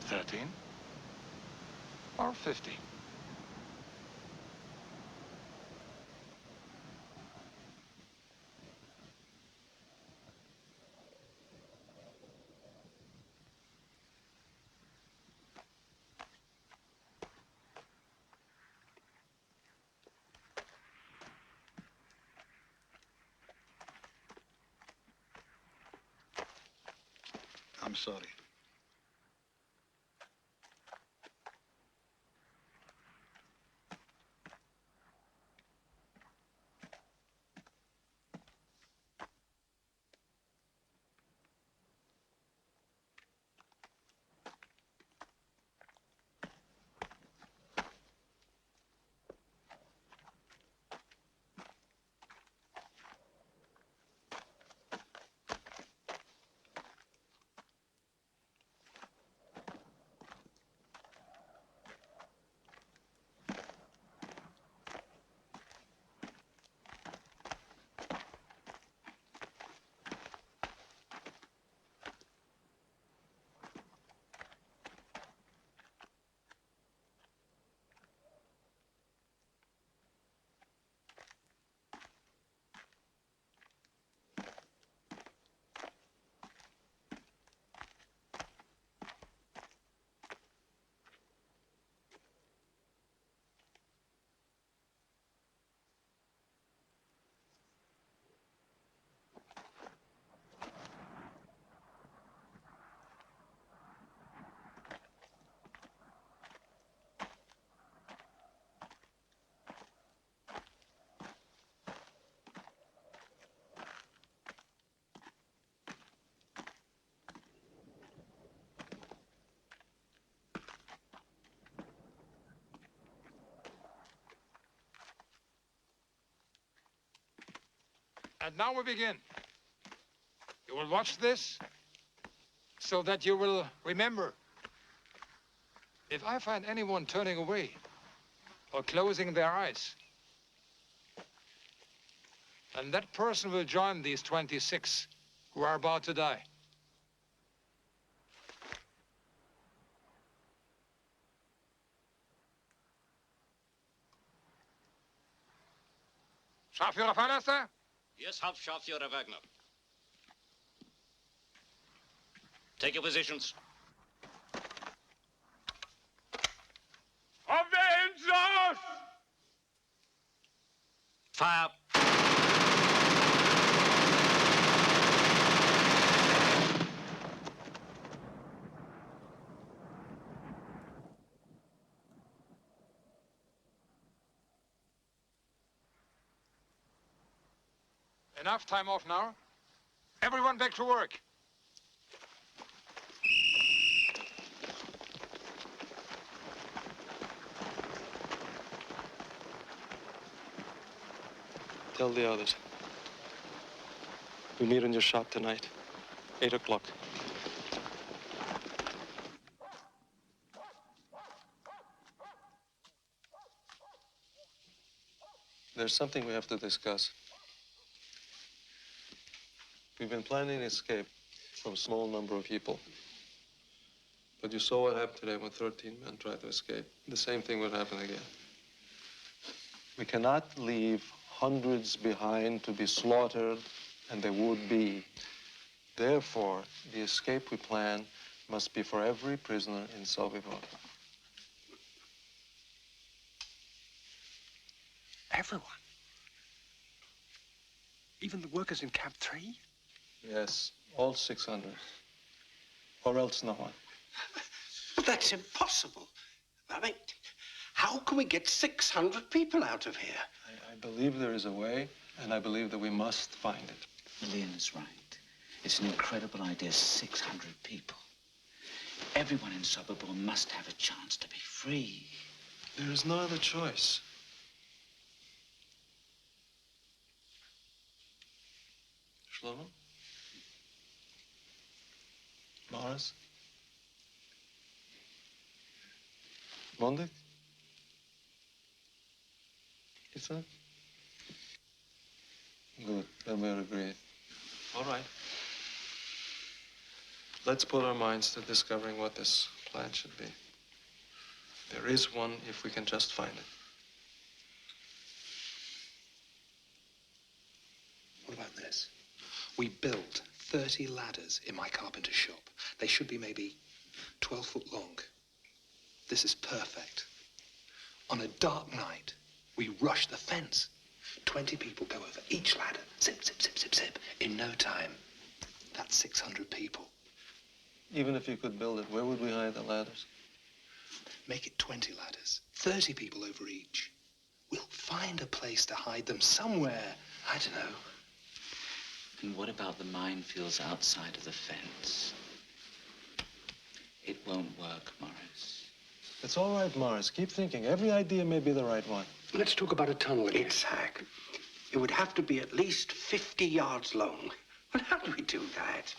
13 or 50. I'm sorry. And now we begin. You will watch this so that you will remember. If I find anyone turning away or closing their eyes, then that person will join these 26 who are about to die. Scharführer Fahrlaster? Yes, Hauptscharführer Wagner. Take your positions. Avengers! Fire. Enough time off now. Everyone back to work. Tell the others. We meet in your shop tonight, 8 o'clock. There's something we have to discuss. We've been planning an escape from a small number of people. But you saw what happened today when 13 men tried to escape. The same thing would happen again. We cannot leave hundreds behind to be slaughtered, and they would be. Therefore, the escape we plan must be for every prisoner in Sobibor. Everyone? Even the workers in Camp 3? Yes, all 600. Or else no one. But that's impossible. I mean, how can we get 600 people out of here? I believe there is a way, and I believe that we must find it. Leon is right. It's an incredible idea, 600 people. Everyone in Sobibor must have a chance to be free. There is no other choice. Shlomo? Morris? Mondik? Isaac? Good, then we're agreed. All right. Let's put our minds to discovering what this plan should be. There is one if we can just find it. What about this? We built 30 ladders in my carpenter's shop. They should be maybe 12 foot long. This is perfect. On a dark night, we rush the fence. 20 people go over each ladder. Zip, zip, zip, zip, zip. In no time, that's 600 people. Even if you could build it, where would we hide the ladders? Make it 20 ladders. 30 people over each. We'll find a place to hide them somewhere. I don't know. And what about the minefields outside of the fence? It won't work, Morris. It's all right, Morris. Keep thinking. Every idea may be the right one. Let's talk about a tunnel again. Isaac, it would have to be at least 50 yards long. Well, how do we do that?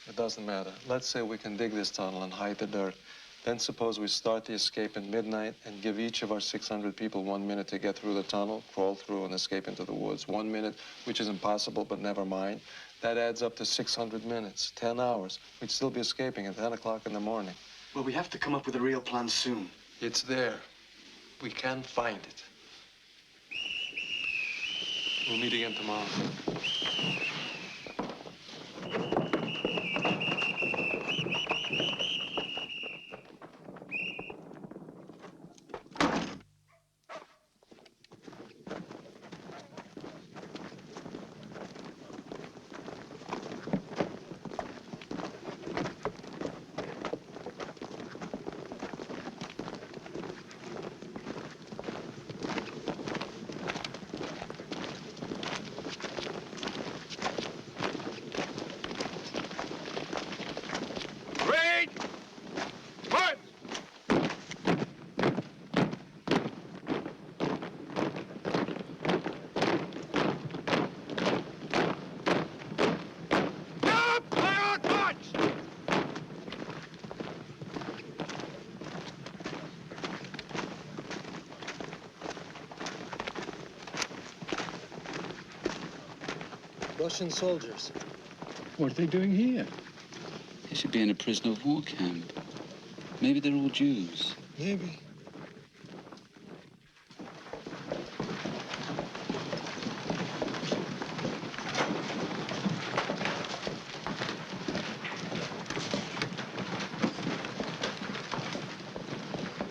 It doesn't matter. Let's say we can dig this tunnel and hide the dirt. Then suppose we start the escape at midnight and give each of our 600 people 1 minute to get through the tunnel, crawl through, and escape into the woods. 1 minute, which is impossible, but never mind. That adds up to 600 minutes, 10 hours. We'd still be escaping at 10 o'clock in the morning. Well, we have to come up with a real plan soon. It's there. We can find it. We'll meet again tomorrow. Russian soldiers. What are they doing here? They should be in a prisoner of war camp. Maybe they're all Jews. Maybe.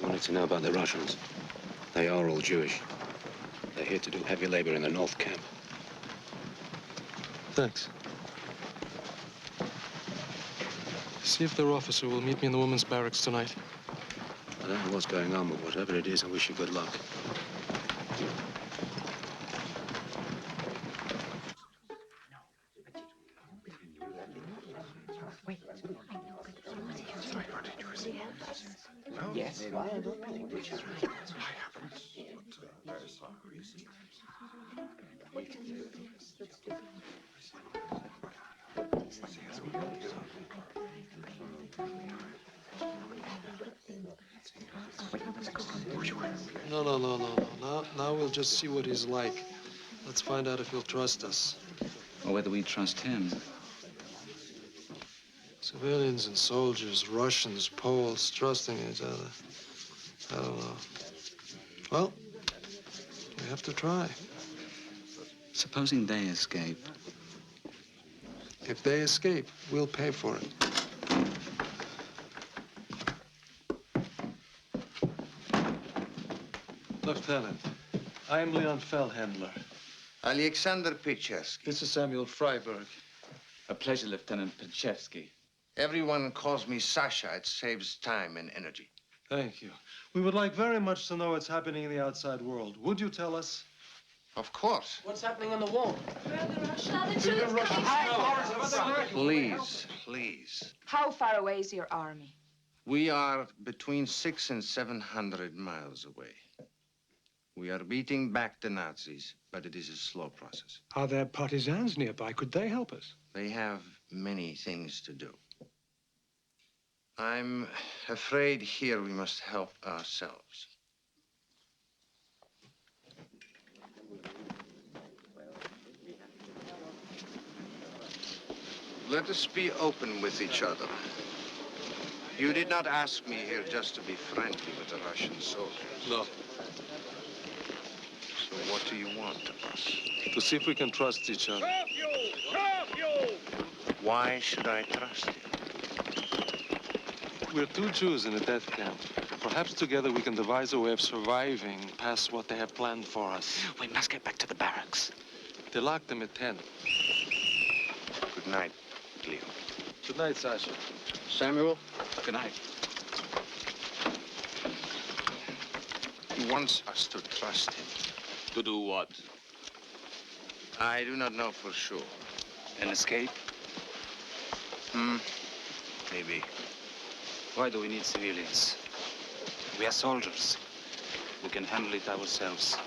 I wanted to know about the Russians. They are all Jewish. They're here to do heavy labor in the North Camp. Thanks. See if their officer will meet me in the women's barracks tonight. I don't know what's going on, but whatever it is, I wish you good luck. Yes. No. Now we'll just see what he's like. Let's find out if he'll trust us. Or whether we trust him. Civilians and soldiers, Russians, Poles, trusting each other. I don't know. Well, we have to try. Supposing they escape. If they escape, we'll pay for it. Lieutenant, I'm Leon Feldhandler. Alexander Pichevsky. This is Samuel Freiberg. A pleasure, Lieutenant Pichevsky. Everyone calls me Sasha. It saves time and energy. Thank you. We would like very much to know what's happening in the outside world. Would you tell us? Of course. What's happening on the wall? Please. How far away is your army? We are between 600 and 700 miles away. We are beating back the Nazis, but it is a slow process. Are there partisans nearby? Could they help us? They have many things to do. I'm afraid here we must help ourselves. Let us be open with each other. You did not ask me here just to be friendly with the Russian soldiers. No. So what do you want of us? To see if we can trust each other. Why should I trust you? We're two Jews in a death camp. Perhaps together we can devise a way of surviving past what they have planned for us. We must get back to the barracks. They locked them at 10. Good night, Leo. Good night, Sasha. Samuel? Good night. He wants us to trust him. To do what? I do not know for sure. An escape? Maybe. Why do we need civilians? We are soldiers. We can handle it ourselves.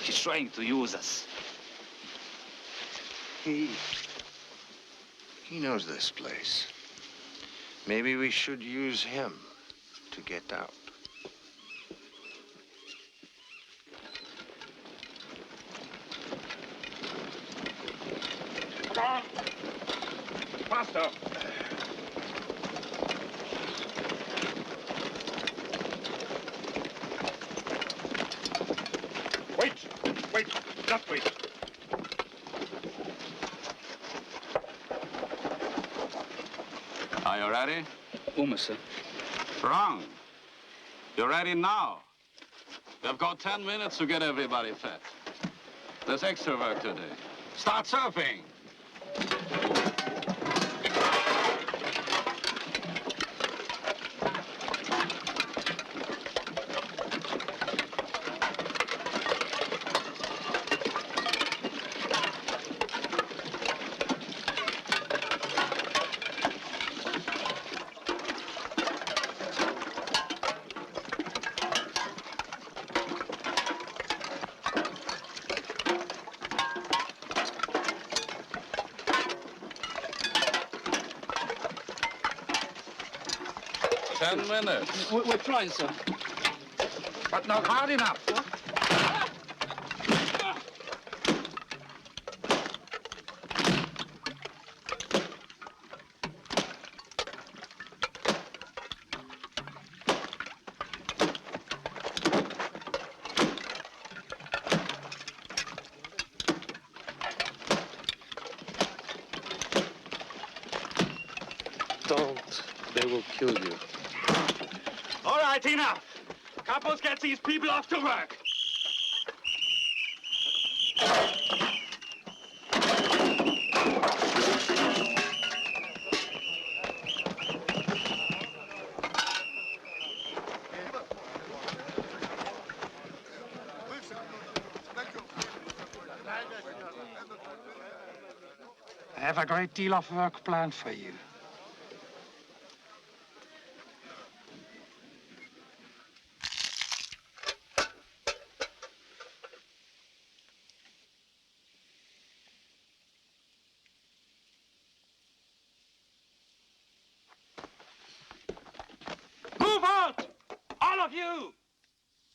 He's trying to use us. He knows this place. Maybe we should use him to get out. Come on! Faster! Wait, just wait. Are you ready? Sir. Wrong. You're ready now. We've got 10 minutes to get everybody fed. There's extra work today. Start surfing. Minutes. We're trying, sir. But not hard enough. Don't. They will kill you. All right, enough. Campos gets these people off to work. I have a great deal of work planned for you. Move out! All of you!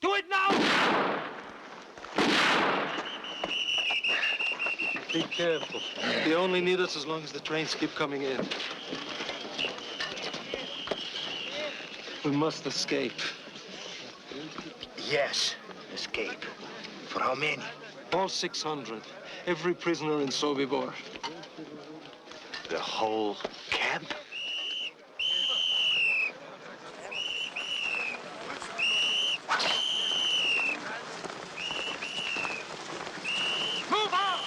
Do it now! Be careful. They only need us as long as the trains keep coming in. We must escape. Yes, escape. For how many? All 600. Every prisoner in Sobibor. The whole camp? Move out!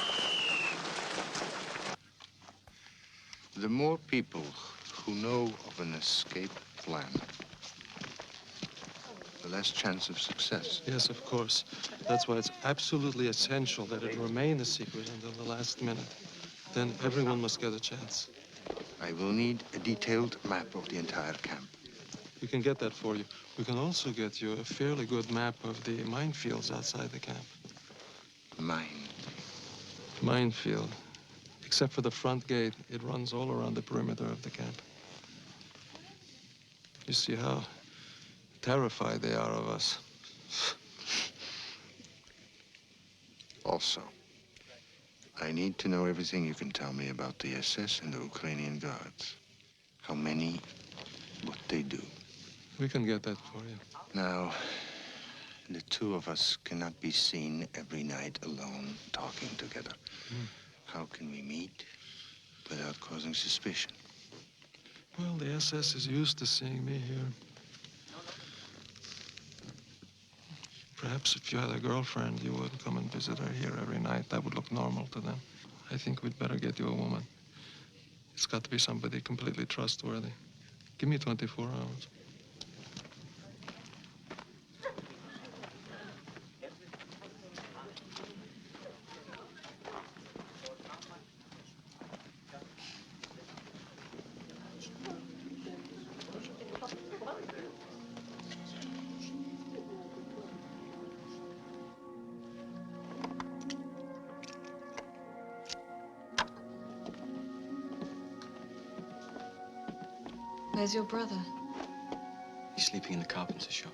The more people who know of an escape plan, the less chance of success. Yes, of course. That's why it's absolutely essential that it remain a secret until the last minute. Then everyone must get a chance. I will need a detailed map of the entire camp. We can get that for you. We can also get you a fairly good map of the minefields outside the camp. Minefield. Except for the front gate, it runs all around the perimeter of the camp. You see how terrified they are of us. Also, I need to know everything you can tell me about the SS and the Ukrainian guards. How many, what they do. We can get that for you. Now, the two of us cannot be seen every night alone talking together. How can we meet without causing suspicion? Well, the SS is used to seeing me here. Perhaps if you had a girlfriend, you would come and visit her here every night. That would look normal to them. I think we'd better get you a woman. It's got to be somebody completely trustworthy. Give me 24 hours. Where's your brother? He's sleeping in the carpenter's shop.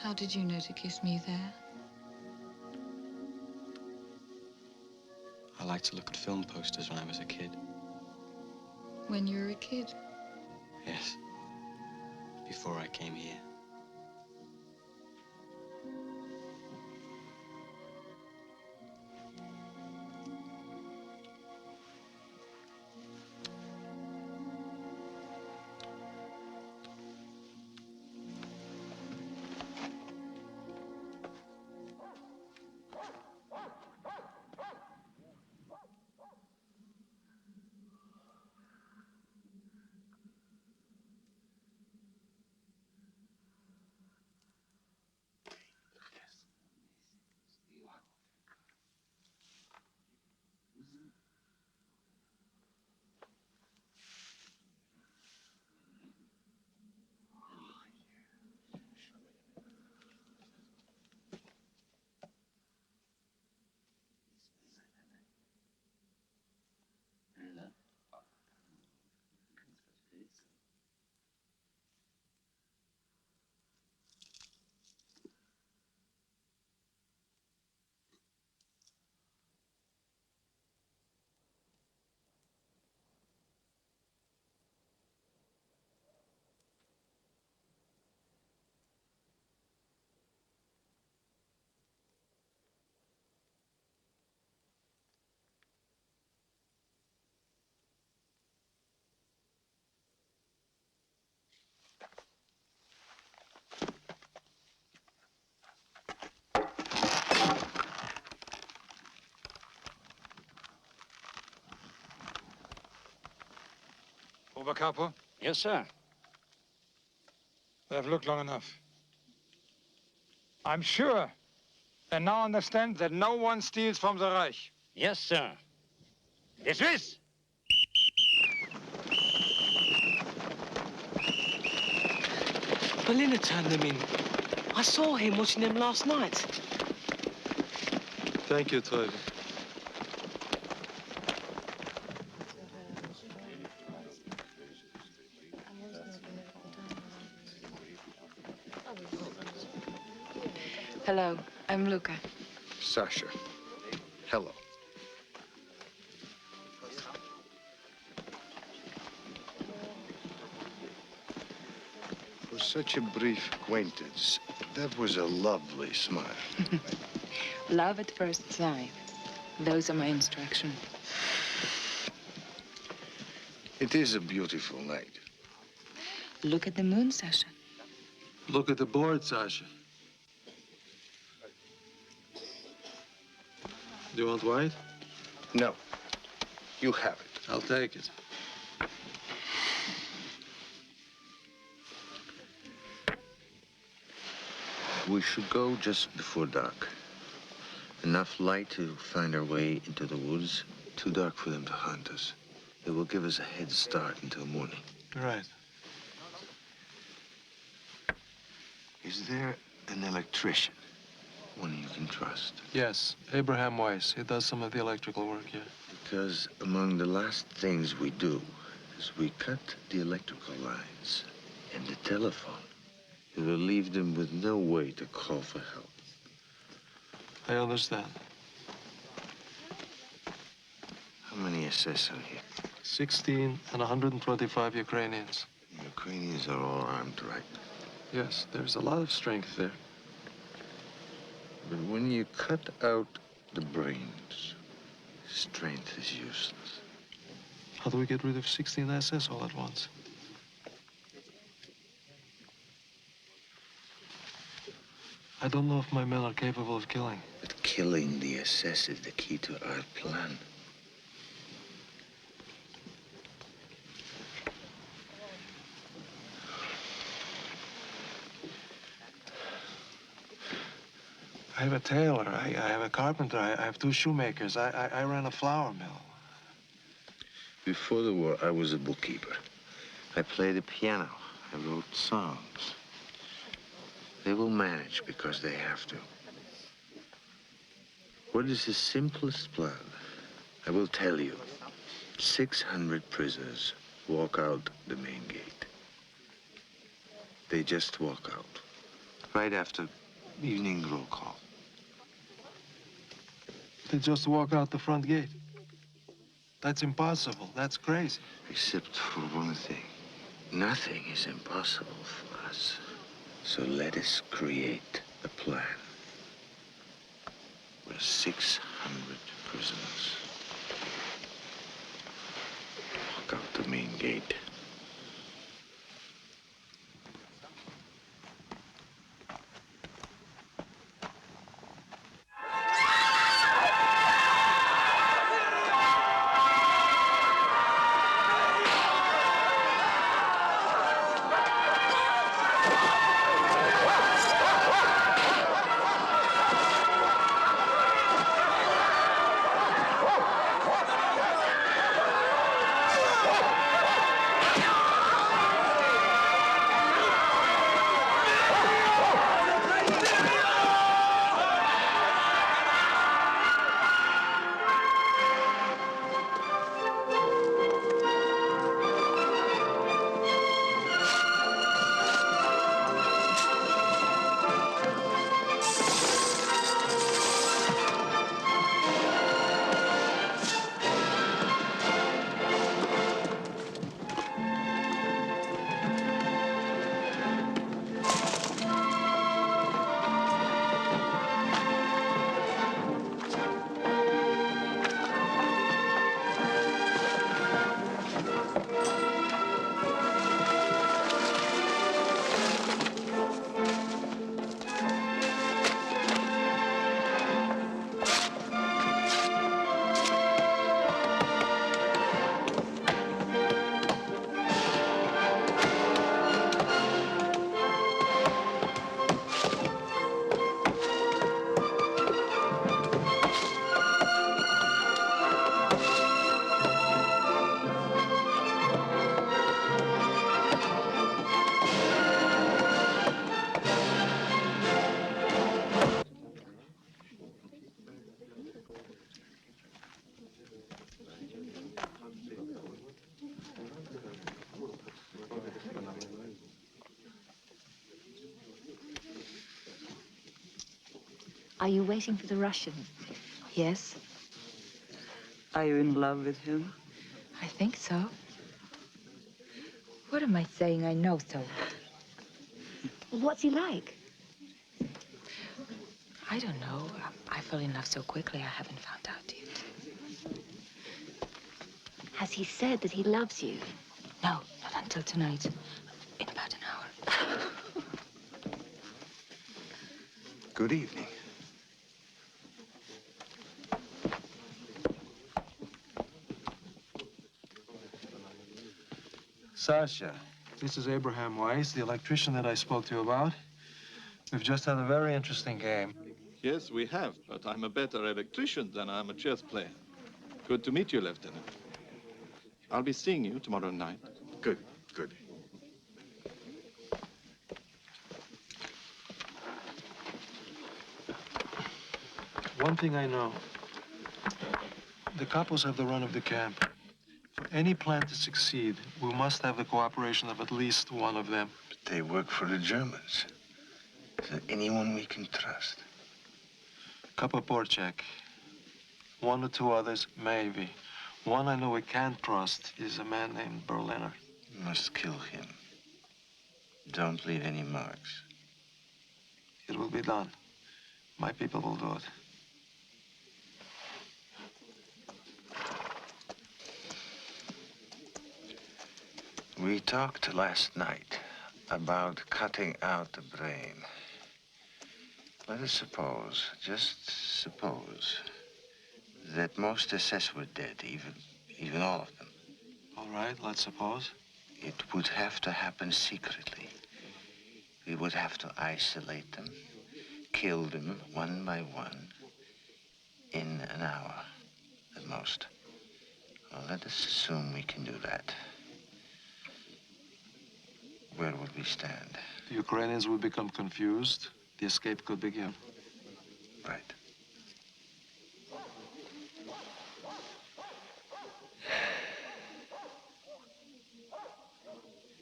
How did you know to kiss me there? I liked to look at film posters when I was a kid. When you were a kid? Yes. Before I came here. Obercapo? Yes, sir. They have looked long enough. I'm sure they now understand that no one steals from the Reich. Yes, sir. Dismiss! Berliner turned them in. I saw him watching them last night. Thank you, Teufel. Hello, I'm Luca. Sasha. Hello. For such a brief acquaintance, that was a lovely smile. Love at first sight. Those are my instructions. It is a beautiful night. Look at the moon, Sasha. Look at the board, Sasha. Do you want white? No. You have it. I'll take it. We should go just before dark. Enough light to find our way into the woods. Too dark for them to hunt us. It will give us a head start until morning. Right. Is there an electrician? One you can trust? Yes, Abraham Weiss. He does some of the electrical work here. Because among the last things we do is we cut the electrical lines and the telephone. It will leave them with no way to call for help. I understand. How many SS are here? 16 and 125 Ukrainians. The Ukrainians are all armed, right? Yes, there's a lot of strength there. But when you cut out the brains, strength is useless. How do we get rid of 16 SS all at once? I don't know if my men are capable of killing. But killing the SS is the key to our plan. I have a tailor, I have a carpenter, I have 2 shoemakers, I ran a flour mill. Before the war, I was a bookkeeper. I played the piano. I wrote songs. They will manage because they have to. What is the simplest plan? I will tell you. 600 prisoners walk out the main gate. They just walk out. Right after evening roll call. They just walk out the front gate. That's impossible. That's crazy. Except for one thing. Nothing is impossible for us. So let us create a plan where 600 prisoners walk out the main gate. Are you waiting for the Russian? Yes, Are you in love with him? I think so. What am I saying? I know so. What's he like? I don't know. I fell in love so quickly, I haven't found out yet. Has he said that he loves you? No, not until tonight. In about an hour. Good evening. Sasha, this is Abraham Weiss, the electrician that I spoke to you about. We've just had a very interesting game. Yes, we have, but I'm a better electrician than I'm a chess player. Good to meet you, Lieutenant. I'll be seeing you tomorrow night. Good, good. One thing I know. The couples have the run of the camp. For any plan to succeed, we must have the cooperation of at least one of them. But they work for the Germans. Is there anyone we can trust? Kapoporchak. One or two others, maybe. One I know we can't trust is a man named Berliner. You must kill him. Don't leave any marks. It will be done. My people will do it. We talked last night about cutting out the brain. Let us suppose, just suppose, that most SS were dead, even all of them. All right, let's suppose. It would have to happen secretly. We would have to isolate them, kill them one by one, in an hour at most. Well, let us assume we can do that. Where would we stand? The Ukrainians would become confused. The escape could begin. Right.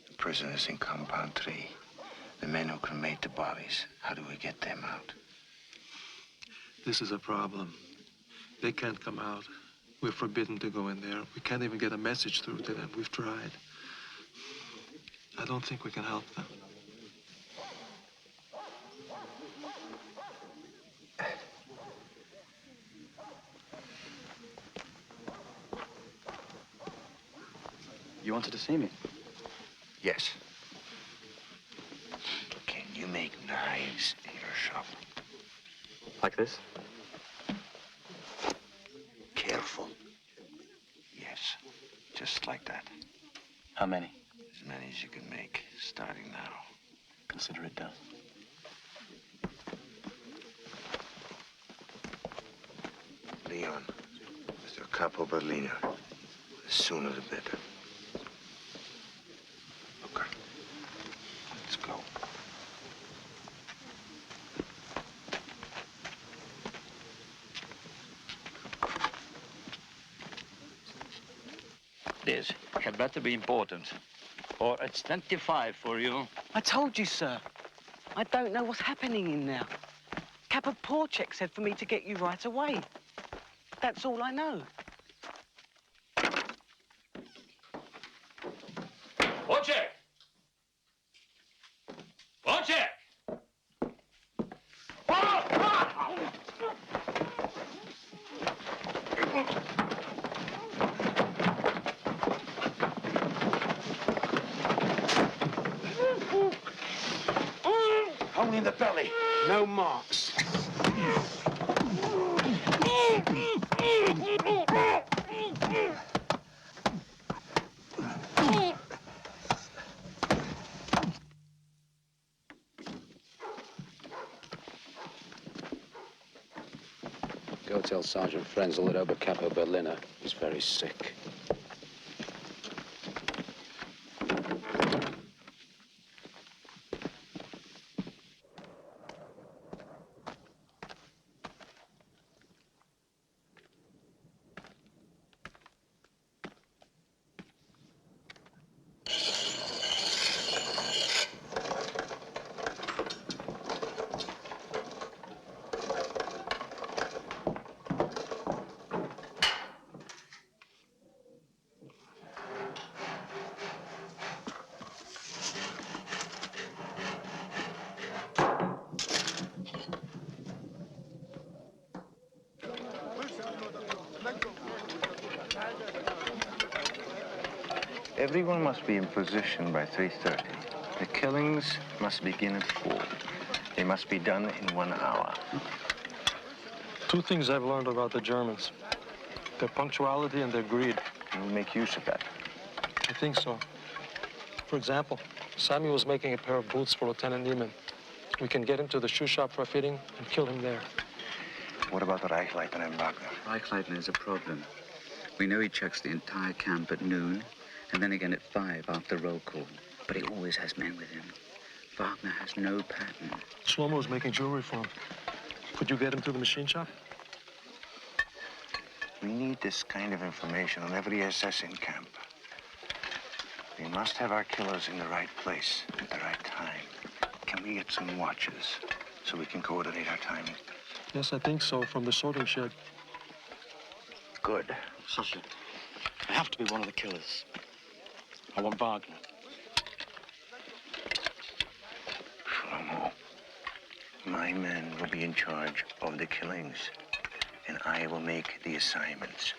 The prisoners in Compound 3, the men who cremate the bodies, how do we get them out? This is a problem. They can't come out. We're forbidden to go in there. We can't even get a message through to them. We've tried. I don't think we can help them. You wanted to see me? Yes. Can you make knives in your shop? Like this? Careful. Yes, just like that. How many? As many as you can make, starting now. Consider it done. Leon, Mr. Capo Berliner. The sooner the better. Okay. Let's go. This had better be important, or it's 25 for you. I told you, sir. I don't know what's happening in there. Kapoporchak said for me to get you right away. That's all I know. Wojciech! Wojciech! Only in the belly. No marks. Go tell Sergeant Frenzel that Oberkapo Berliner is very sick. Everyone must be in position by 3:30. The killings must begin at 4. They must be done in 1 hour. Two things I've learned about the Germans. Their punctuality and their greed. You'll make use of that. I think so. For example, Sammy was making a pair of boots for Lieutenant Niemann. We can get him to the shoe shop for a fitting and kill him there. What about the Reichleiter and Wagner? Reichleitner is a problem. We know he checks the entire camp at noon, and then again at 5 after roll call. But he always has men with him. Wagner has no pattern. Shlomo's making jewelry for him. Could you get him to the machine shop? We need this kind of information on every SS in camp. We must have our killers in the right place at the right time. Can we get some watches so we can coordinate our timing? Yes, I think so, from the sorting shed. Good. Sasha, I have to be one of the killers. I want Wagner. Shlomo, my men will be in charge of the killings, and I will make the assignments.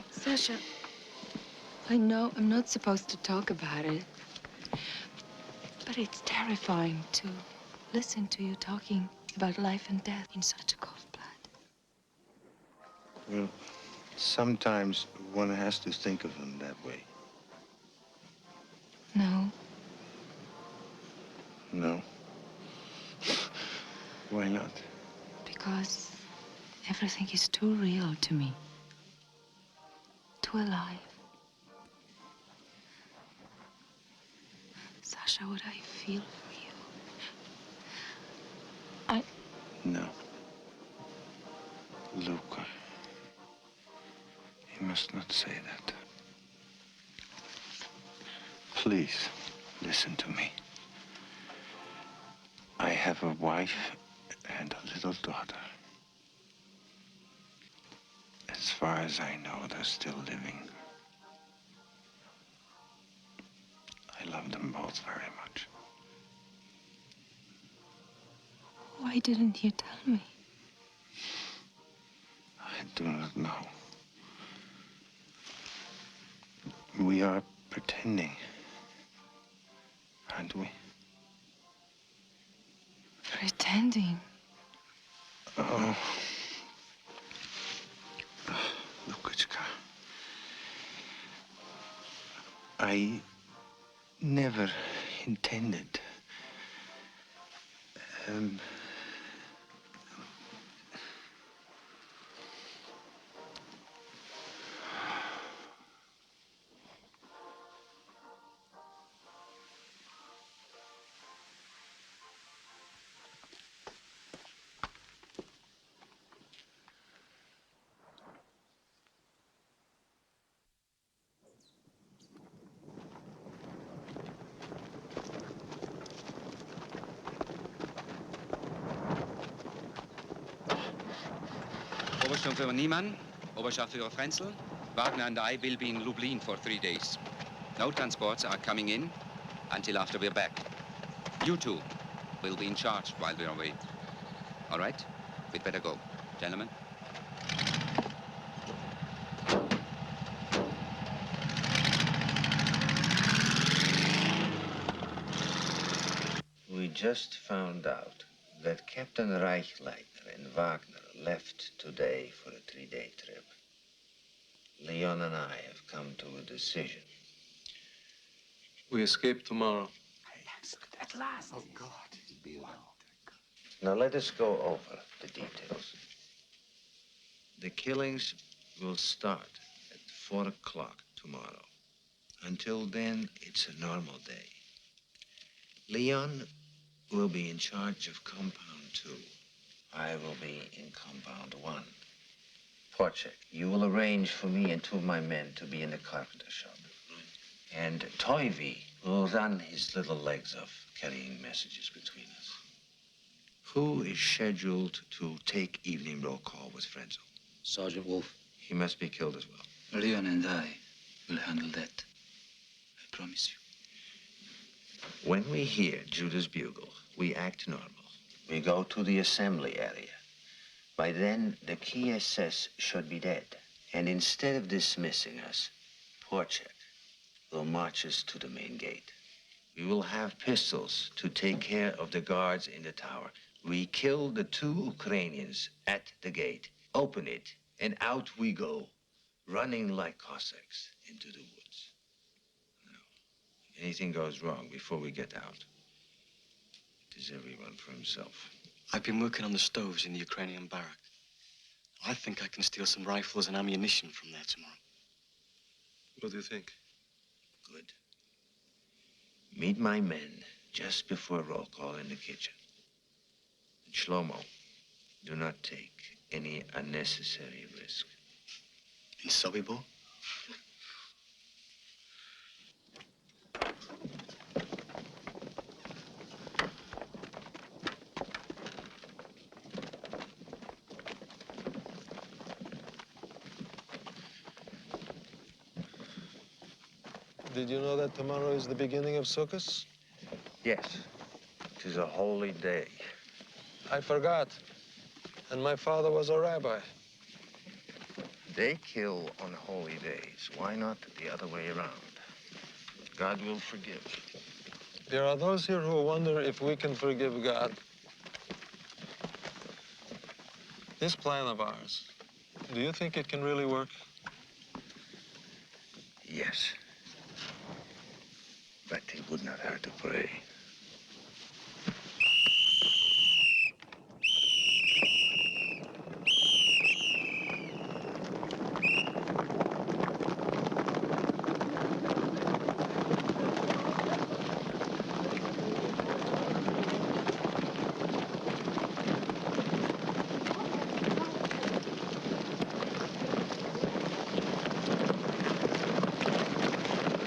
Sasha, I know I'm not supposed to talk about it, but it's terrifying to listen to you talking about life and death in such a cold blood. Well, sometimes one has to think of them that way. No, No? Why not? because everything is too real to me. Too alive. Sasha, what I feel for you. No. Luca, you must not say that. Please, listen to me. I have a wife and a little daughter. As far as I know, they're still living. I love them both very much. Why didn't you tell me? I do not know. We are pretending, aren't we? Pretending. Oh. Lukichka. I never intended. Obersturmführer Niemann, Oberscharführer Frenzel, Wagner and I will be in Lublin for 3 days. No transports are coming in until after we're back. You two will be in charge while we're away. All right? We'd better go. Gentlemen? We just found out that Captain Reichleiter and Wagner left today for a 3-day trip. Leon and I have come to a decision. We escape tomorrow. At last. Oh, God. Now let us go over the details. The killings will start at 4 o'clock tomorrow. Until then, it's a normal day. Leon will be in charge of Compound 2. I will be in Compound 1. Porchek, you will arrange for me and 2 of my men to be in the carpenter shop. And Toivy will run his little legs off, carrying messages between us. Who is scheduled to take evening roll call with Frenzel? Sergeant Wolf. He must be killed as well. Leon and I will handle that. I promise you. When we hear Judah's bugle, we act normal. We go to the assembly area. By then, the key SS should be dead. And instead of dismissing us, Porchek will march us to the main gate. We will have pistols to take care of the guards in the tower. We kill the 2 Ukrainians at the gate, open it, and out we go, running like Cossacks into the woods. Now, if anything goes wrong before we get out, it is everyone for himself. I've been working on the stoves in the Ukrainian barrack. I think I can steal some rifles and ammunition from there tomorrow. What do you think? Good. Meet my men just before roll call in the kitchen. And Shlomo, do not take any unnecessary risk. In Sobibor? Did you know that tomorrow is the beginning of Sukkot? Yes. It is a holy day. I forgot. And my father was a rabbi. They kill on holy days. Why not the other way around? God will forgive. There are those here who wonder if we can forgive God. This plan of ours, do you think it can really work? Yes. But it would not hurt to pray.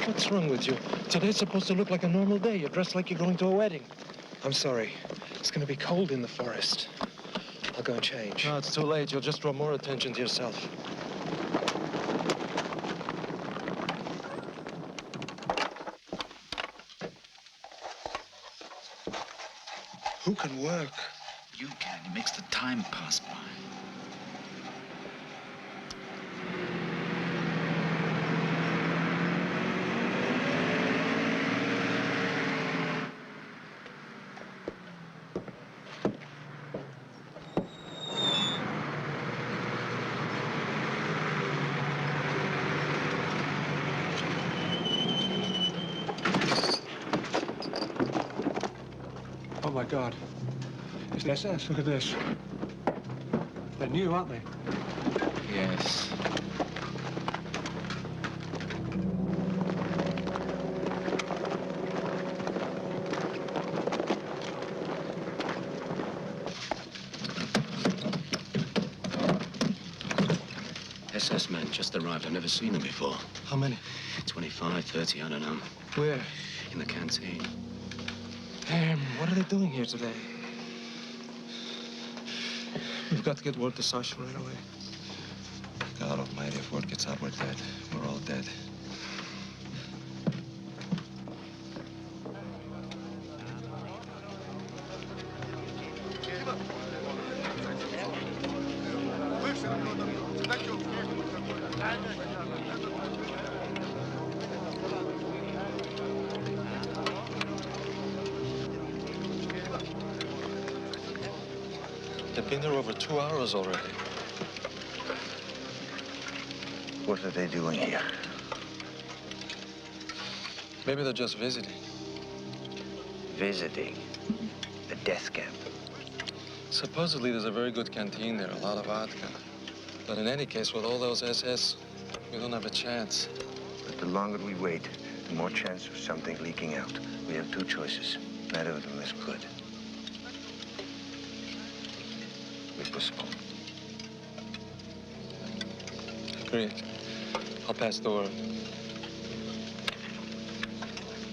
What's wrong with you? Today's supposed to look like a normal day. You're dressed like you're going to a wedding. I'm sorry. It's going to be cold in the forest. I'll go and change. No, it's too late. You'll just draw more attention to yourself. Who can work? You can. It makes the time pass by. Oh, my God. It's the SS. Look at this. They're new, aren't they? Yes. SS men just arrived. I've never seen them before. How many? 25, 30, I don't know. Where? In the canteen. What are they doing here today? We've got to get word to Sasha right away. God almighty, if word gets out, we're dead. We're all dead. They've been there over 2 hours already. What are they doing here? Maybe they're just visiting. Visiting the death camp. Supposedly there's a very good canteen there, a lot of vodka. But in any case, with all those SS, we don't have a chance. But the longer we wait, the more chance of something leaking out. We have 2 choices. Neither of them is good. We postpone. Agreed. I'll pass the word.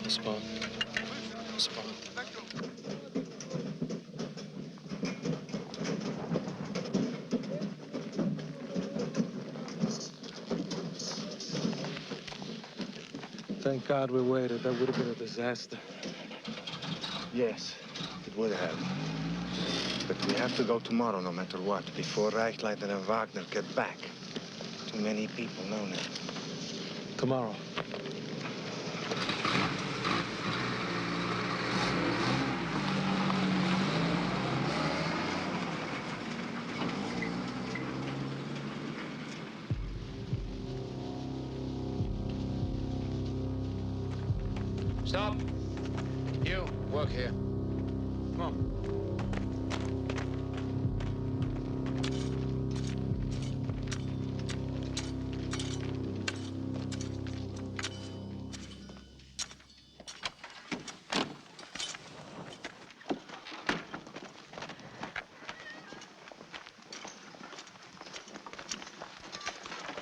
Postpone. Postpone. Thank God we waited. That would have been a disaster. Yes, it would have. But we have to go tomorrow, no matter what, before Reichleiter and Wagner get back. Too many people know now. Tomorrow. Stop. You, work here. Come on.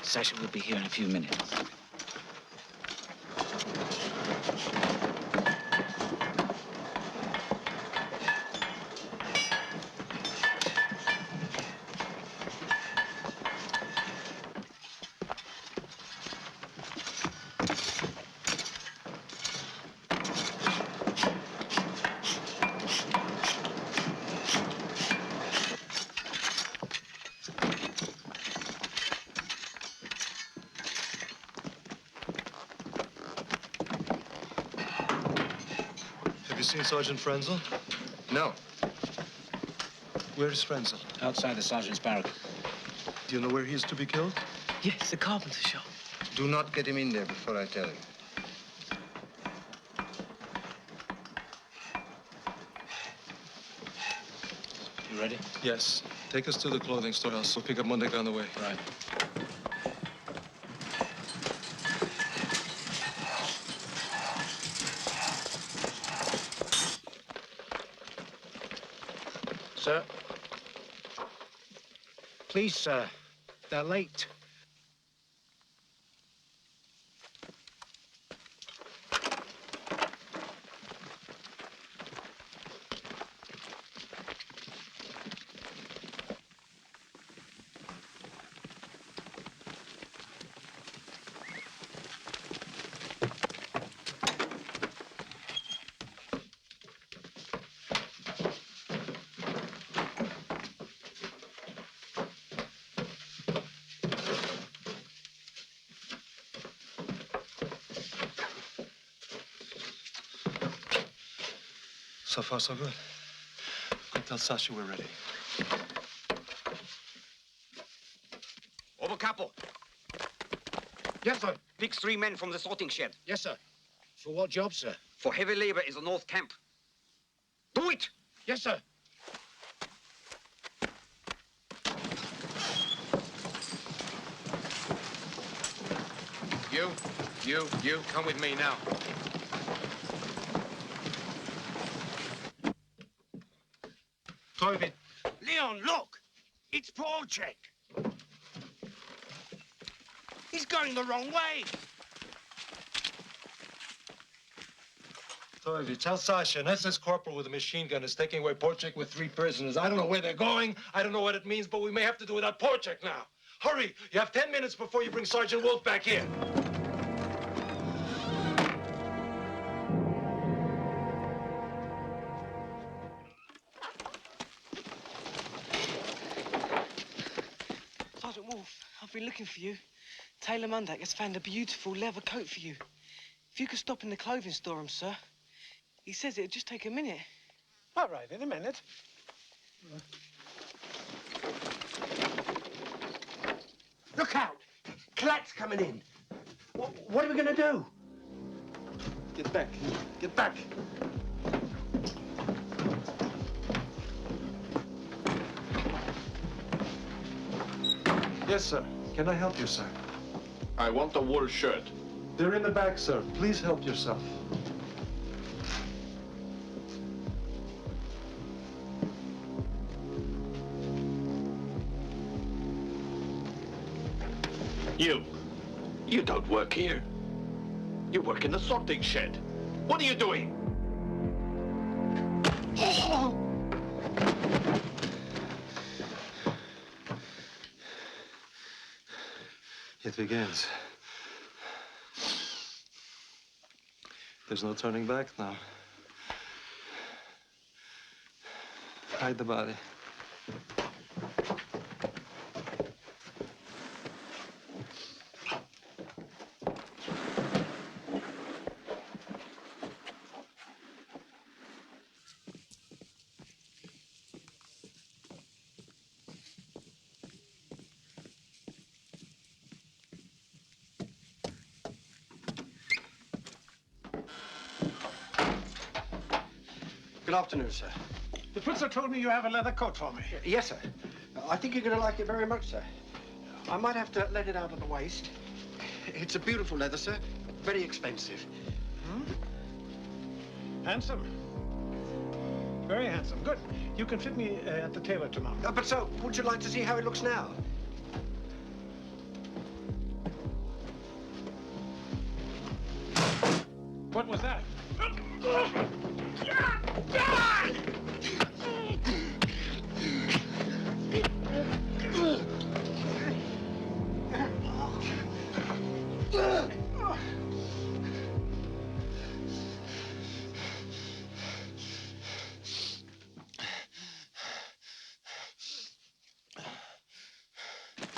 Sasha will be here in a few minutes. Have you seen Sergeant Frenzel? No. Where is Frenzel? Outside the sergeant's barrack. Do you know where he is to be killed? Yes, the carpenter shop. Do not get him in there before I tell you. You ready? Yes. Take us to the clothing storehouse. We'll pick up Mondega on the way. Right. Sir? Please, sir. They're late. So far, so good. Go tell Sasha we're ready. Oberkapo. Yes, sir. Fix 3 men from the sorting shed. Yes, sir. For what job, sir? For heavy labor in the North Camp. Do it! Yes, sir. You, come with me now. Toivid. Leon, look! It's Porchek. He's going the wrong way. Toivi, tell Sasha an SS corporal with a machine gun is taking away Porchek with 3 prisoners. I don't know where they're going. I don't know what it means, but we may have to do without Porchek now. Hurry! You have 10 minutes before you bring Sergeant Wolf back here. Sergeant Wolf, I've been looking for you. Taylor Mundak has found a beautiful leather coat for you. If you could stop in the clothing store, sir. He says it'd just take a minute. All right, in a minute. Look out! Clat's coming in. What are we going to do? Get back. Get back. Yes, sir. Can I help you, sir? I want a wool shirt. They're in the back, sir. Please help yourself. You don't work here. You work in the sorting shed. What are you doing? It begins. There's no turning back now. Hide the body. Good afternoon, sir. The putzer told me you have a leather coat for me. Yes, sir. I think you're going to like it very much, sir. I might have to let it out at the waist. It's a beautiful leather, sir. Very expensive. Handsome. Very handsome. Good. You can fit me at the tailor tomorrow. But, sir, would you like to see how it looks now? What was that?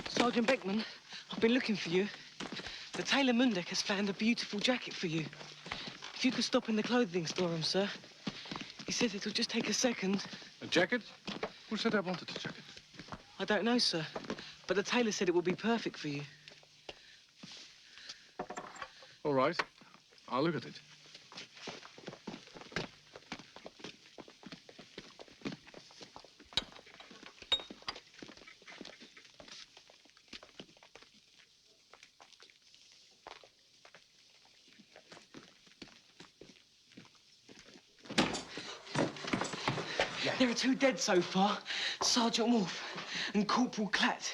Sergeant Beckman, I've been looking for you. The tailor Mundak has found a beautiful jacket for you. If you could stop in the clothing storeroom, sir. He said it'll just take a second. A jacket? Who said I wanted a jacket? I don't know, sir. But the tailor said it would be perfect for you. All right. I'll look at it. There are 2 dead so far, Sergeant Wolf and Corporal Clatt.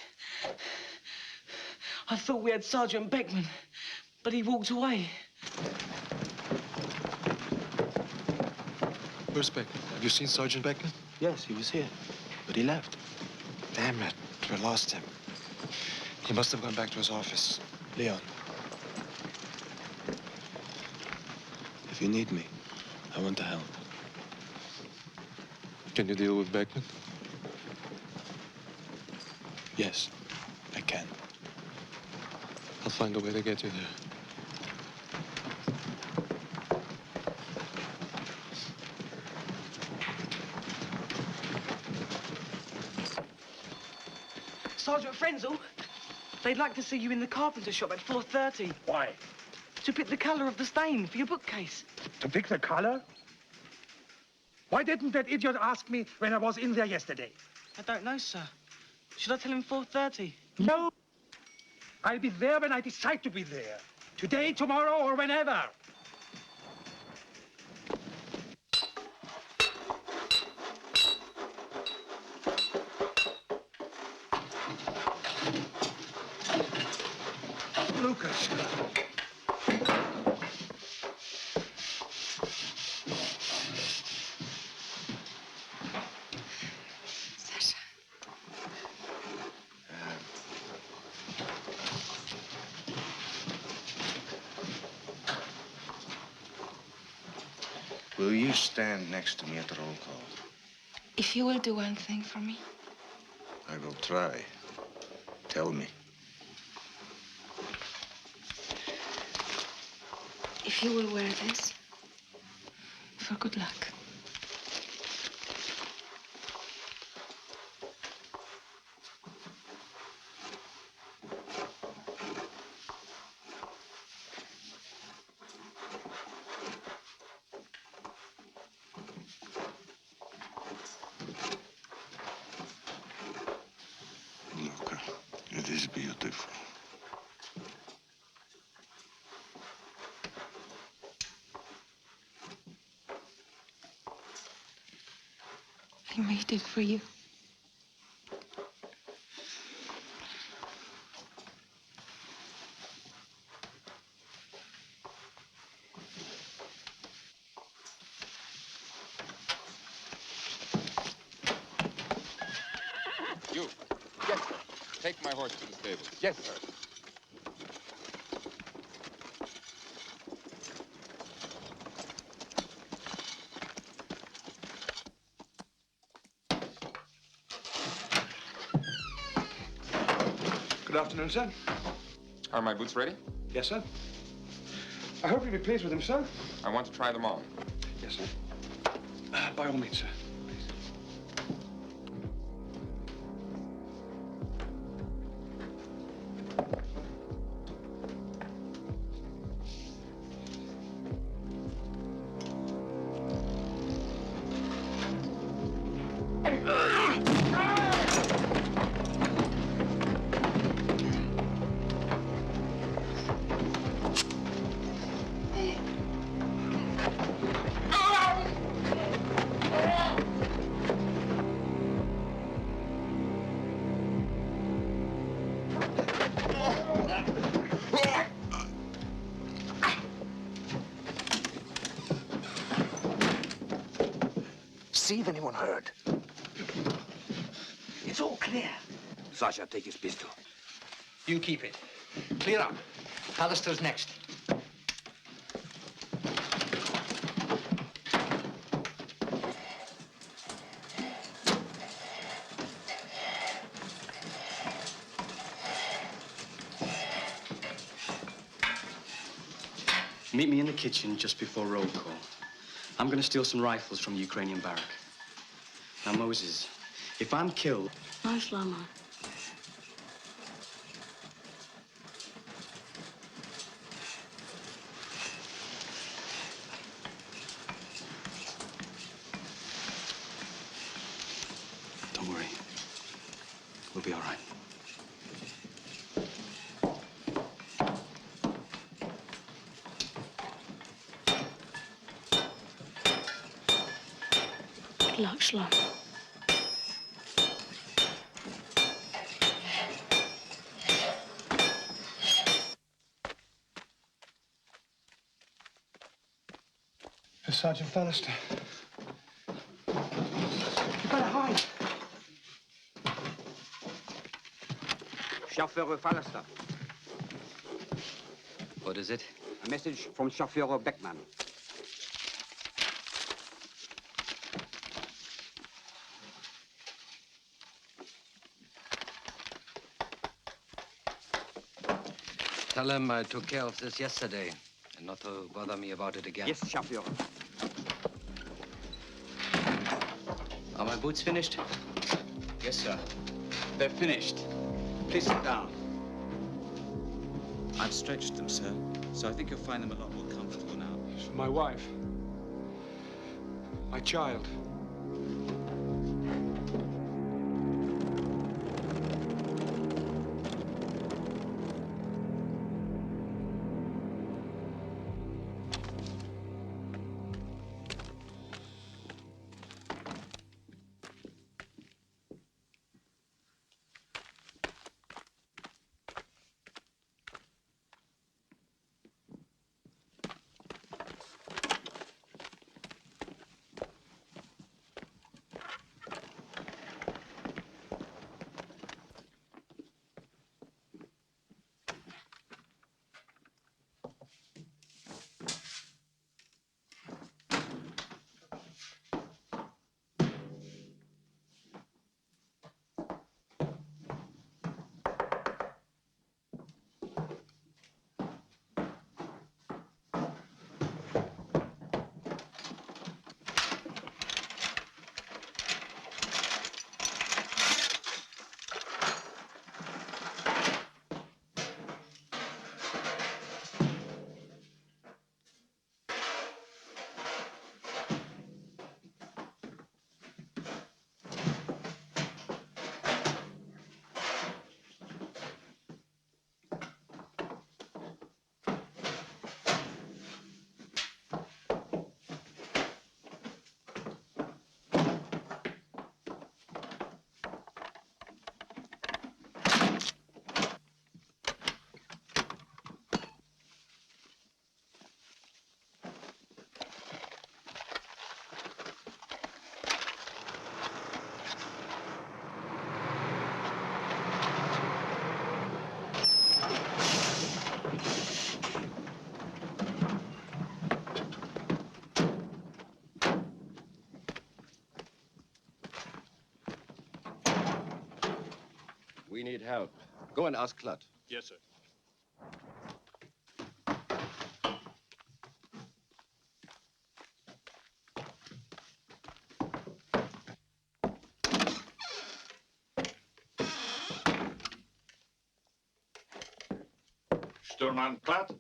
I thought we had Sergeant Beckman, but he walked away. Where's Beckman? Have you seen Sergeant Beckman? Yes, he was here, but he left. Damn it. We lost him. He must have gone back to his office. Leon. If you need me, I want to help. Can you deal with Beckman? Yes, I can. I'll find a way to get you there. Sergeant Frenzel, they'd like to see you in the carpenter shop at 4:30. Why? To pick the colour of the stain for your bookcase. To pick the color? Why didn't that idiot ask me when I was in there yesterday? I don't know, sir. Should I tell him 4:30? No. I'll be there when I decide to be there. Today, tomorrow, or whenever. Lucas. Will you stand next to me at the roll call? If you will do one thing for me. I will try. Tell me. If you will wear this, for good luck. Luca, it is beautiful. I made it for you. You. Yes, sir. Take my horse to the stable. Yes, sir. Good afternoon, sir. Are my boots ready? Yes, sir. I hope you'll be pleased with them, sir. I want to try them on. Yes, sir. By all means, sir. See if anyone heard. It's all clear. Sasha, take his pistol. You keep it. Clear up. Pallister's next. Meet me in the kitchen just before roll call. I'm going to steal some rifles from the Ukrainian barrack. Now, Moses, if I'm killed... Nice, Lama. Don't worry. We'll be all right. Good luck, Shlom. Sergeant Fallister. You better hide. Chauffeur Fallister. What is it? A message from Chauffeur Beckman. Tell him I took care of this yesterday, and not to bother me about it again. Yes, Chauffeur. Are my boots finished? Yes, sir. They're finished. Please sit down. I've stretched them, sir, so I think you'll find them a lot more comfortable now. For my wife. My child. We need help. Go and ask Clutt. Yes, sir. Sturman Clutt.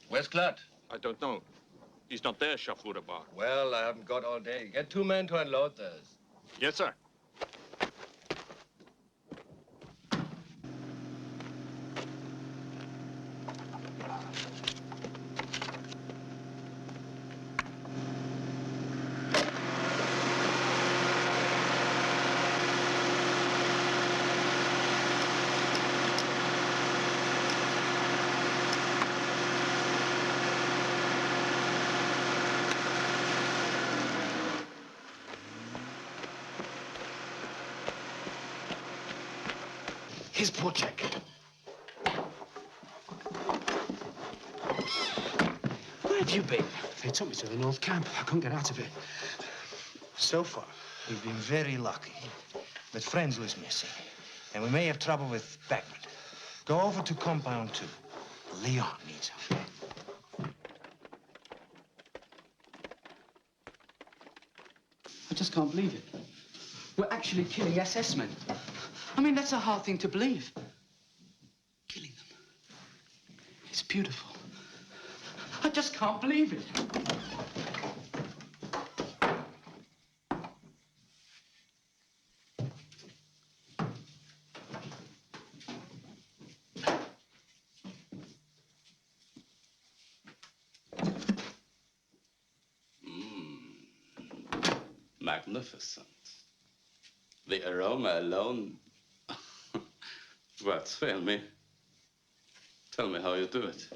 Where's Clutt? I don't know. He's not there, Schafruderbar. Well, I haven't got all day. Get 2 men to unload those. Yes, sir. Here's Porchek. Where have you been? They took me to the North Camp. I couldn't get out of it. So far, we've been very lucky. But Frenzel is missing. And we may have trouble with Beckman. Go over to Compound 2. Leon needs help. I just can't believe it. We're actually killing SS men. I mean, that's a hard thing to believe. Killing them. It's beautiful. I just can't believe it. Magnificent. The aroma alone. Words fail me. Tell me how you do it.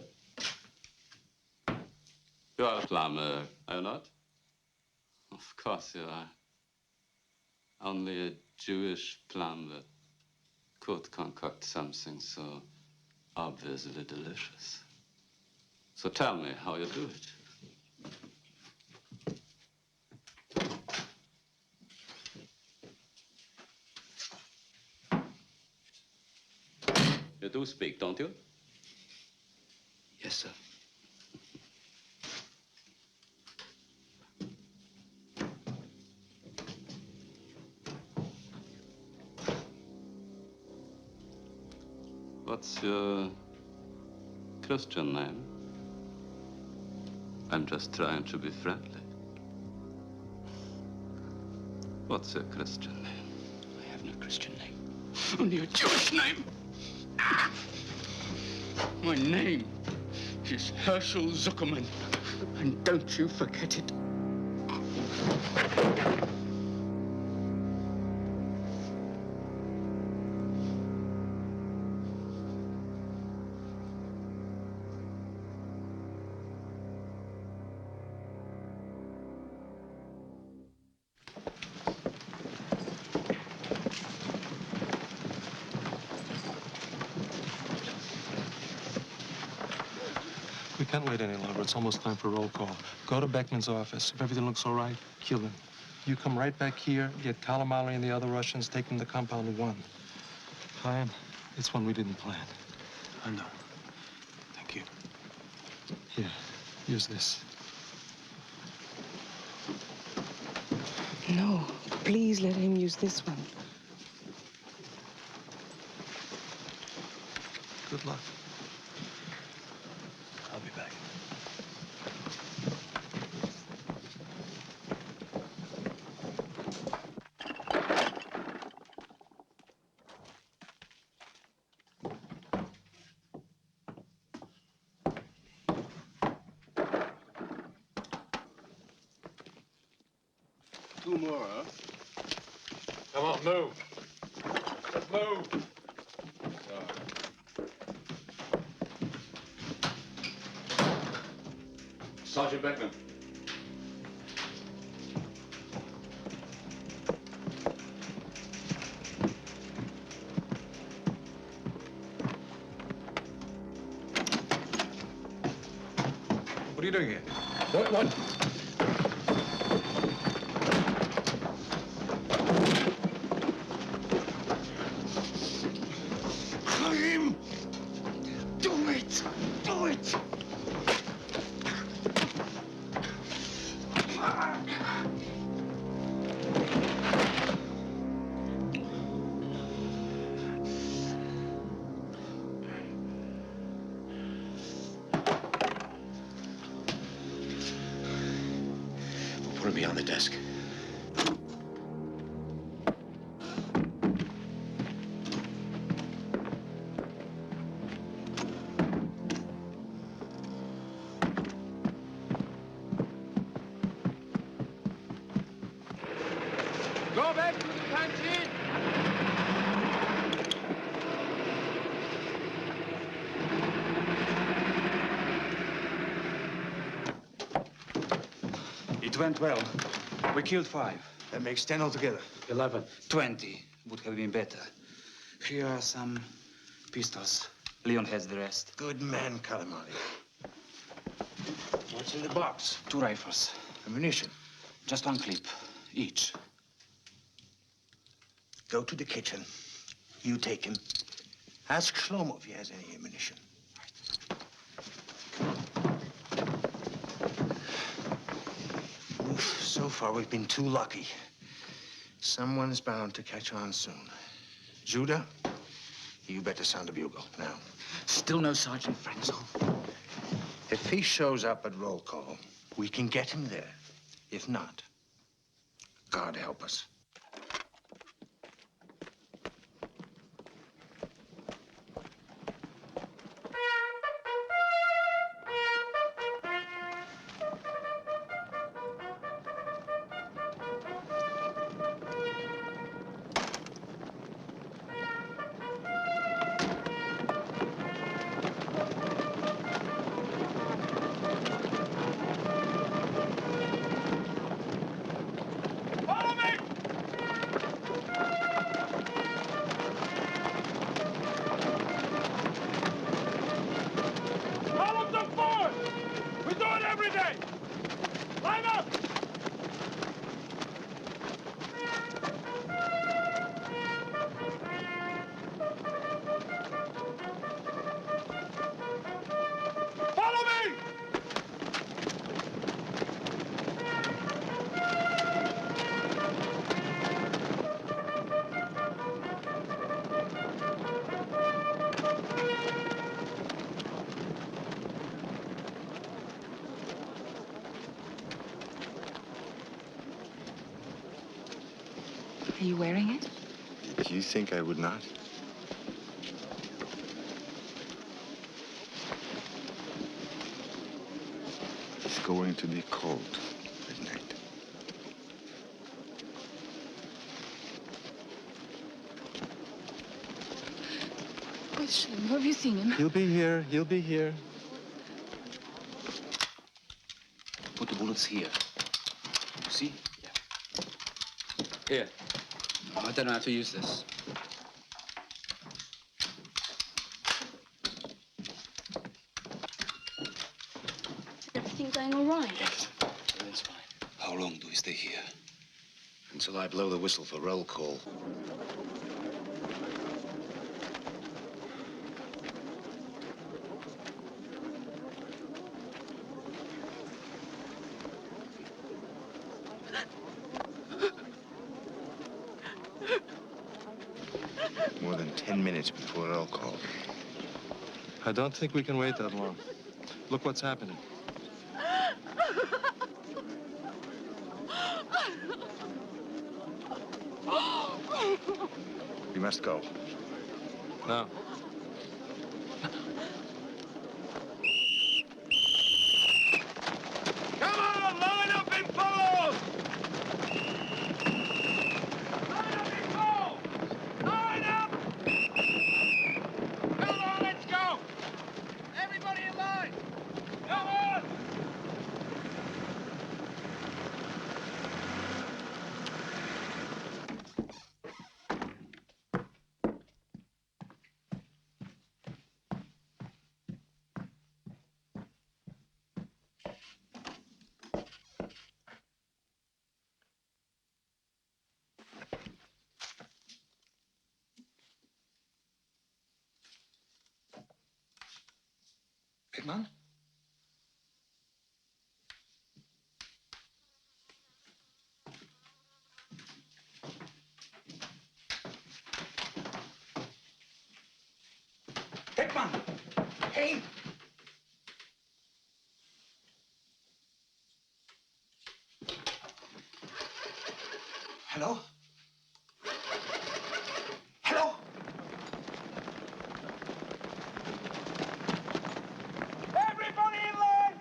You are a plumber, are you not? Of course you are. Only a Jewish plumber could concoct something so obviously delicious. So tell me how you do it. You do speak, don't you? Yes, sir. What's your Christian name? I'm just trying to be friendly. What's your Christian name? I have no Christian name. Only a Jewish name. My name is Herschel Zuckerman. And don't you forget it. We can't wait any longer. It's almost time for roll call. Go to Beckman's office. If everything looks all right, kill him. You come right back here, get Kalamari and the other Russians, take them to Compound 1. Ryan, it's one we didn't plan. I know. Thank you. Here, use this. No, please let him use this one. Good luck. I'll be back. Two more, huh? Come on, move. Let's move. Sergeant Beckman. you doing here? What? Chaim! Do it! Do it! We'll put him behind the desk. Go back to the canteen! It went well. We killed 5. That makes 10 altogether. 11. 20 would have been better. Here are some pistols. Leon has the rest. Good man, Kalamari. What's in the box? 2 rifles. Ammunition. Just 1 clip, each. Go to the kitchen. You take him. Ask Shlomo if he has any ammunition. Oof, so far, we've been too lucky. Someone's bound to catch on soon. Judah, you better sound a bugle now. Still no Sergeant Frenzel. If he shows up at roll call, we can get him there. If not, God help us. Are you wearing it? Did you think I would not? It's going to be cold at night. Where's Shlomo? Have you seen him? He'll be here. He'll be here. Put the bullets here. You see? Here. I don't know how to use this. Everything going all right? Yes, everything's fine. How long do we stay here? Until I blow the whistle for roll call. More than 10 minutes before roll call. I don't think we can wait that long. Look what's happening. We must go. Now. Come on, line up in pose! Line up in pose! Line up! Come on, let's go! Everybody in line! Come on! Hickman? Hickman! Hey! Hello? Hello? Everybody in line!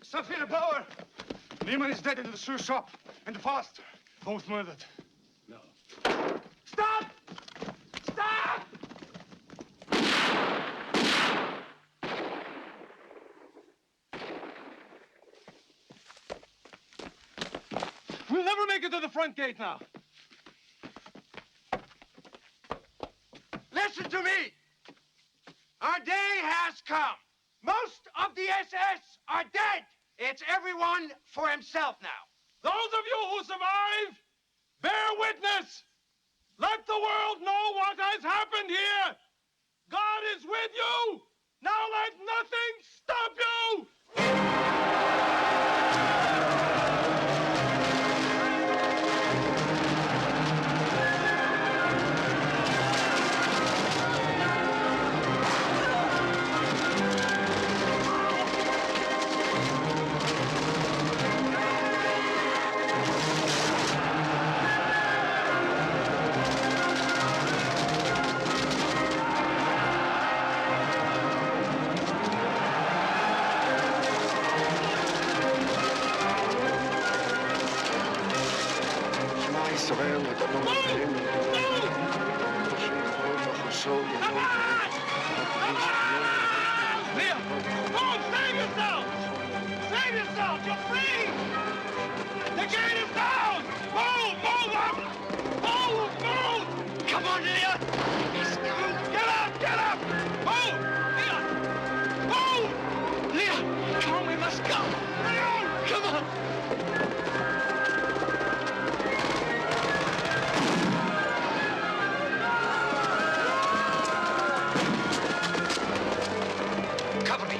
Sophia Bauer! Neiman is dead in the shoe shop. And Foster, both murdered. No. Stop! Stop! We'll never make it to the front gate now. Listen to me. Our day has come. Most of the SS are dead. It's everyone for himself now. Those of you who survive, bear witness. Let the world know what has happened here. God is with you. Now let nothing stop you. Leah! Move! Save yourself! Save yourself! You're free! The gate is down! Move! Move up! Move! Move! Come on, Leah! Get up! Get up! Move! Leah! Move! Leah! Come on, we must go! Leah! Come on! Cover me.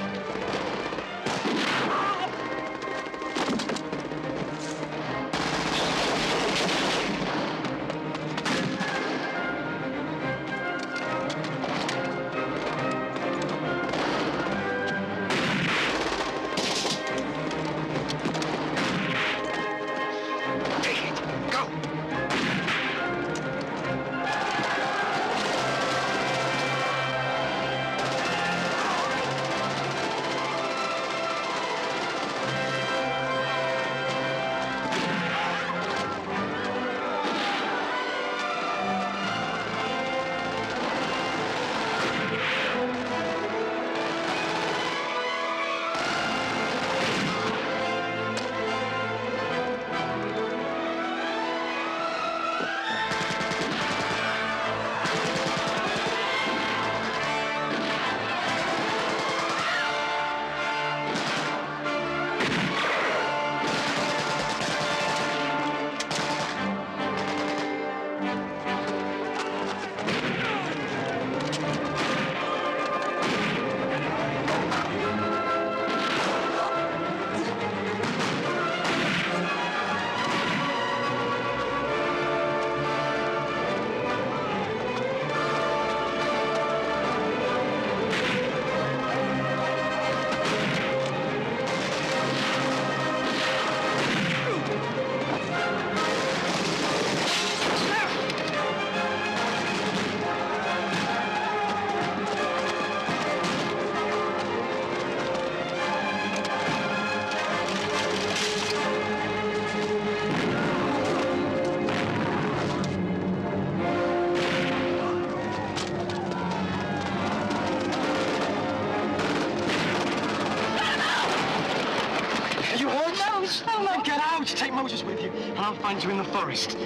Take Moses with you, and I'll find you in the forest.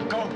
Go.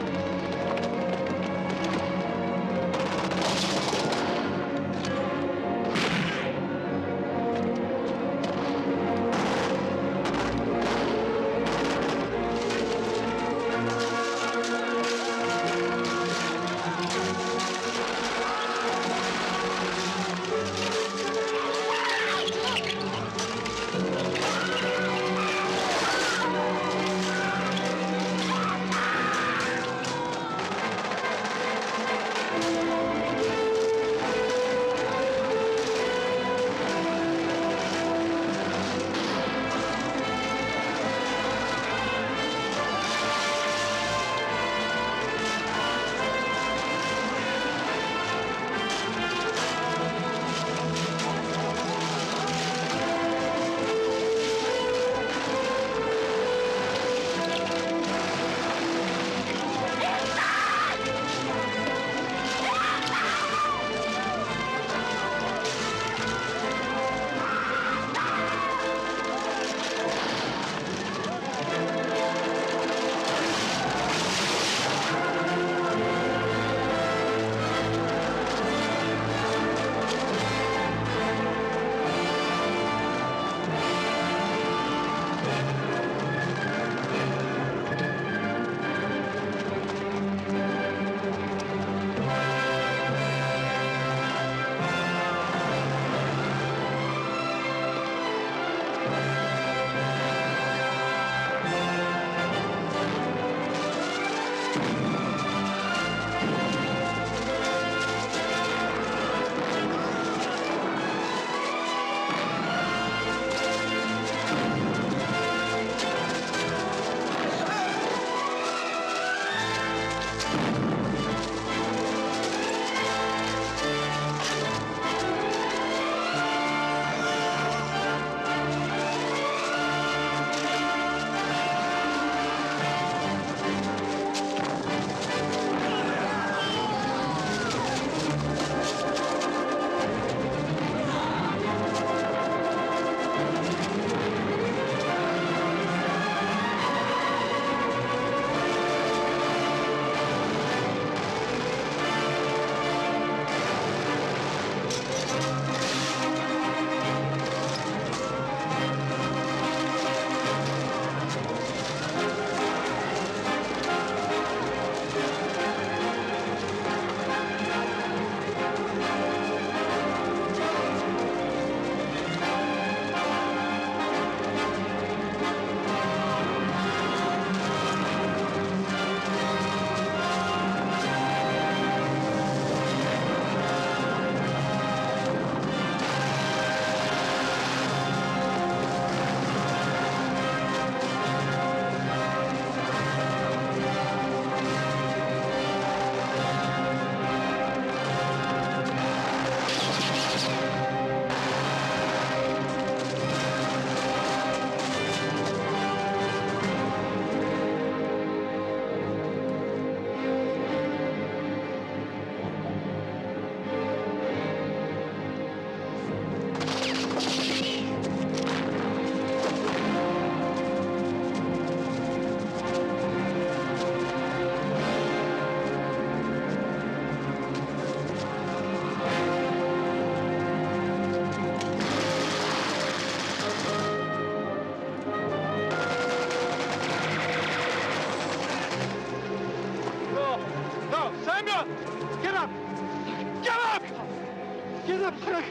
Get up, Frank!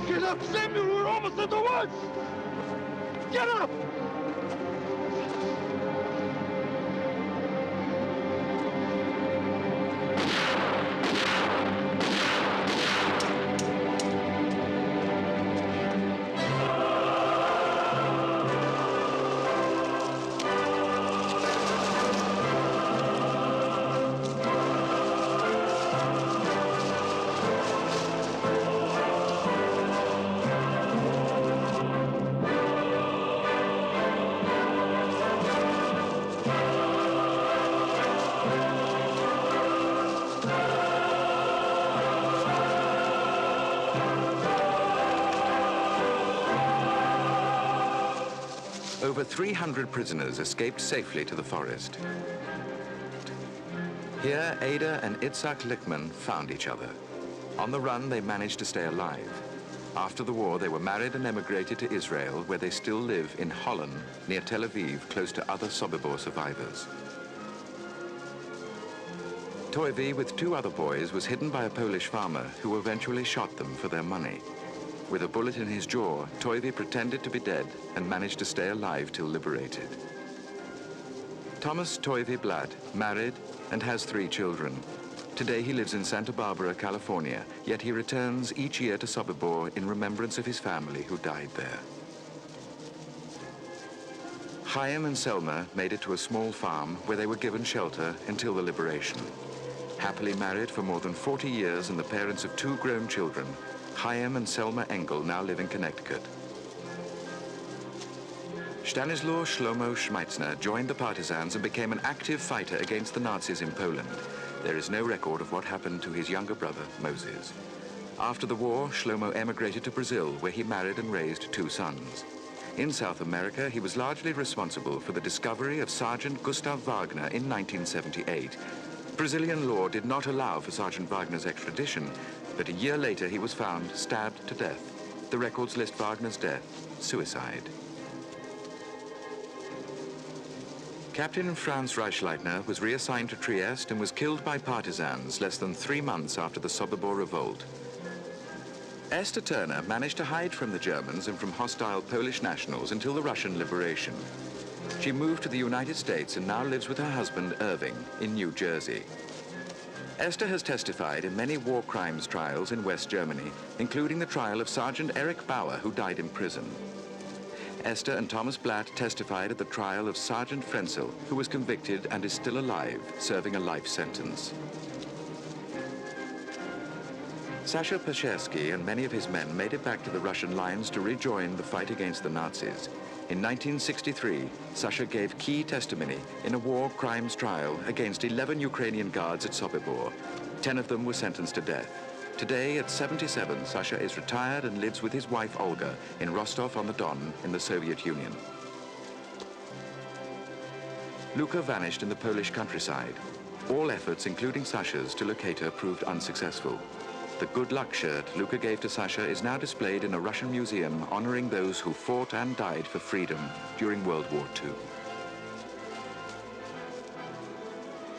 Get up, Samuel! We're almost at the woods! Get up! Over 300 prisoners escaped safely to the forest. Here, Ada and Itzhak Lichtman found each other. On the run, they managed to stay alive. After the war, they were married and emigrated to Israel, where they still live in Holland, near Tel Aviv, close to other Sobibor survivors. Toivi, with 2 other boys, was hidden by a Polish farmer who eventually shot them for their money. With a bullet in his jaw, Toivi pretended to be dead and managed to stay alive till liberated. Thomas Toivi Blatt married and has 3 children. Today he lives in Santa Barbara, California, yet he returns each year to Sobibor in remembrance of his family who died there. Chaim and Selma made it to a small farm where they were given shelter until the liberation. Happily married for more than 40 years and the parents of 2 grown children, Chaim and Selma Engel now live in Connecticut. Stanislaw Shlomo Schmeitzner joined the partisans and became an active fighter against the Nazis in Poland. There is no record of what happened to his younger brother, Moses. After the war, Shlomo emigrated to Brazil, where he married and raised 2 sons. In South America, he was largely responsible for the discovery of Sergeant Gustav Wagner in 1978. Brazilian law did not allow for Sergeant Wagner's extradition, but a year later he was found stabbed to death. The records list Wagner's death suicide. Captain Franz Reichleitner was reassigned to Trieste and was killed by partisans less than 3 months after the Sobibor revolt. Esther Turner managed to hide from the Germans and from hostile Polish nationals until the Russian liberation. She moved to the United States and now lives with her husband, Irving, in New Jersey. Esther has testified in many war crimes trials in West Germany, including the trial of Sergeant Erich Bauer, who died in prison. Esther and Thomas Blatt testified at the trial of Sergeant Frenzel, who was convicted and is still alive, serving a life sentence. Sasha Peshersky and many of his men made it back to the Russian lines to rejoin the fight against the Nazis. In 1963, Sasha gave key testimony in a war crimes trial against 11 Ukrainian guards at Sobibor. 10 of them were sentenced to death. Today, at 77, Sasha is retired and lives with his wife, Olga, in Rostov-on-the-Don in the Soviet Union. Luka vanished in the Polish countryside. All efforts, including Sasha's, to locate her proved unsuccessful. The good luck shirt Luka gave to Sasha is now displayed in a Russian museum honoring those who fought and died for freedom during World War II.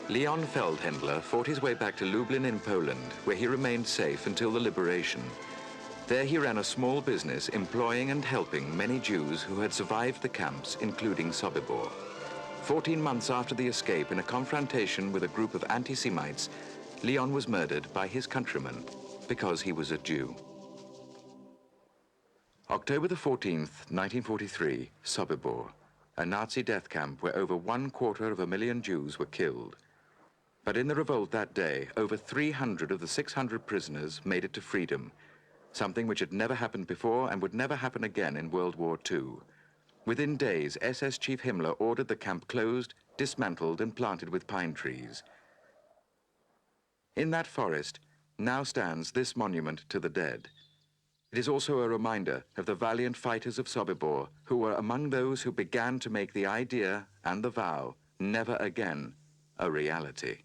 Leon Feldhendler fought his way back to Lublin in Poland, where he remained safe until the liberation. There he ran a small business employing and helping many Jews who had survived the camps, including Sobibor. 14 months after the escape, in a confrontation with a group of anti-Semites, Leon was murdered by his countrymen because he was a Jew. October the 14th, 1943, Sobibor, a Nazi death camp where over 250,000 Jews were killed. But in the revolt that day, over 300 of the 600 prisoners made it to freedom, something which had never happened before and would never happen again in World War II. Within days, SS Chief Himmler ordered the camp closed, dismantled, and planted with pine trees. In that forest now stands this monument to the dead. It is also a reminder of the valiant fighters of Sobibor who were among those who began to make the idea and the vow never again a reality.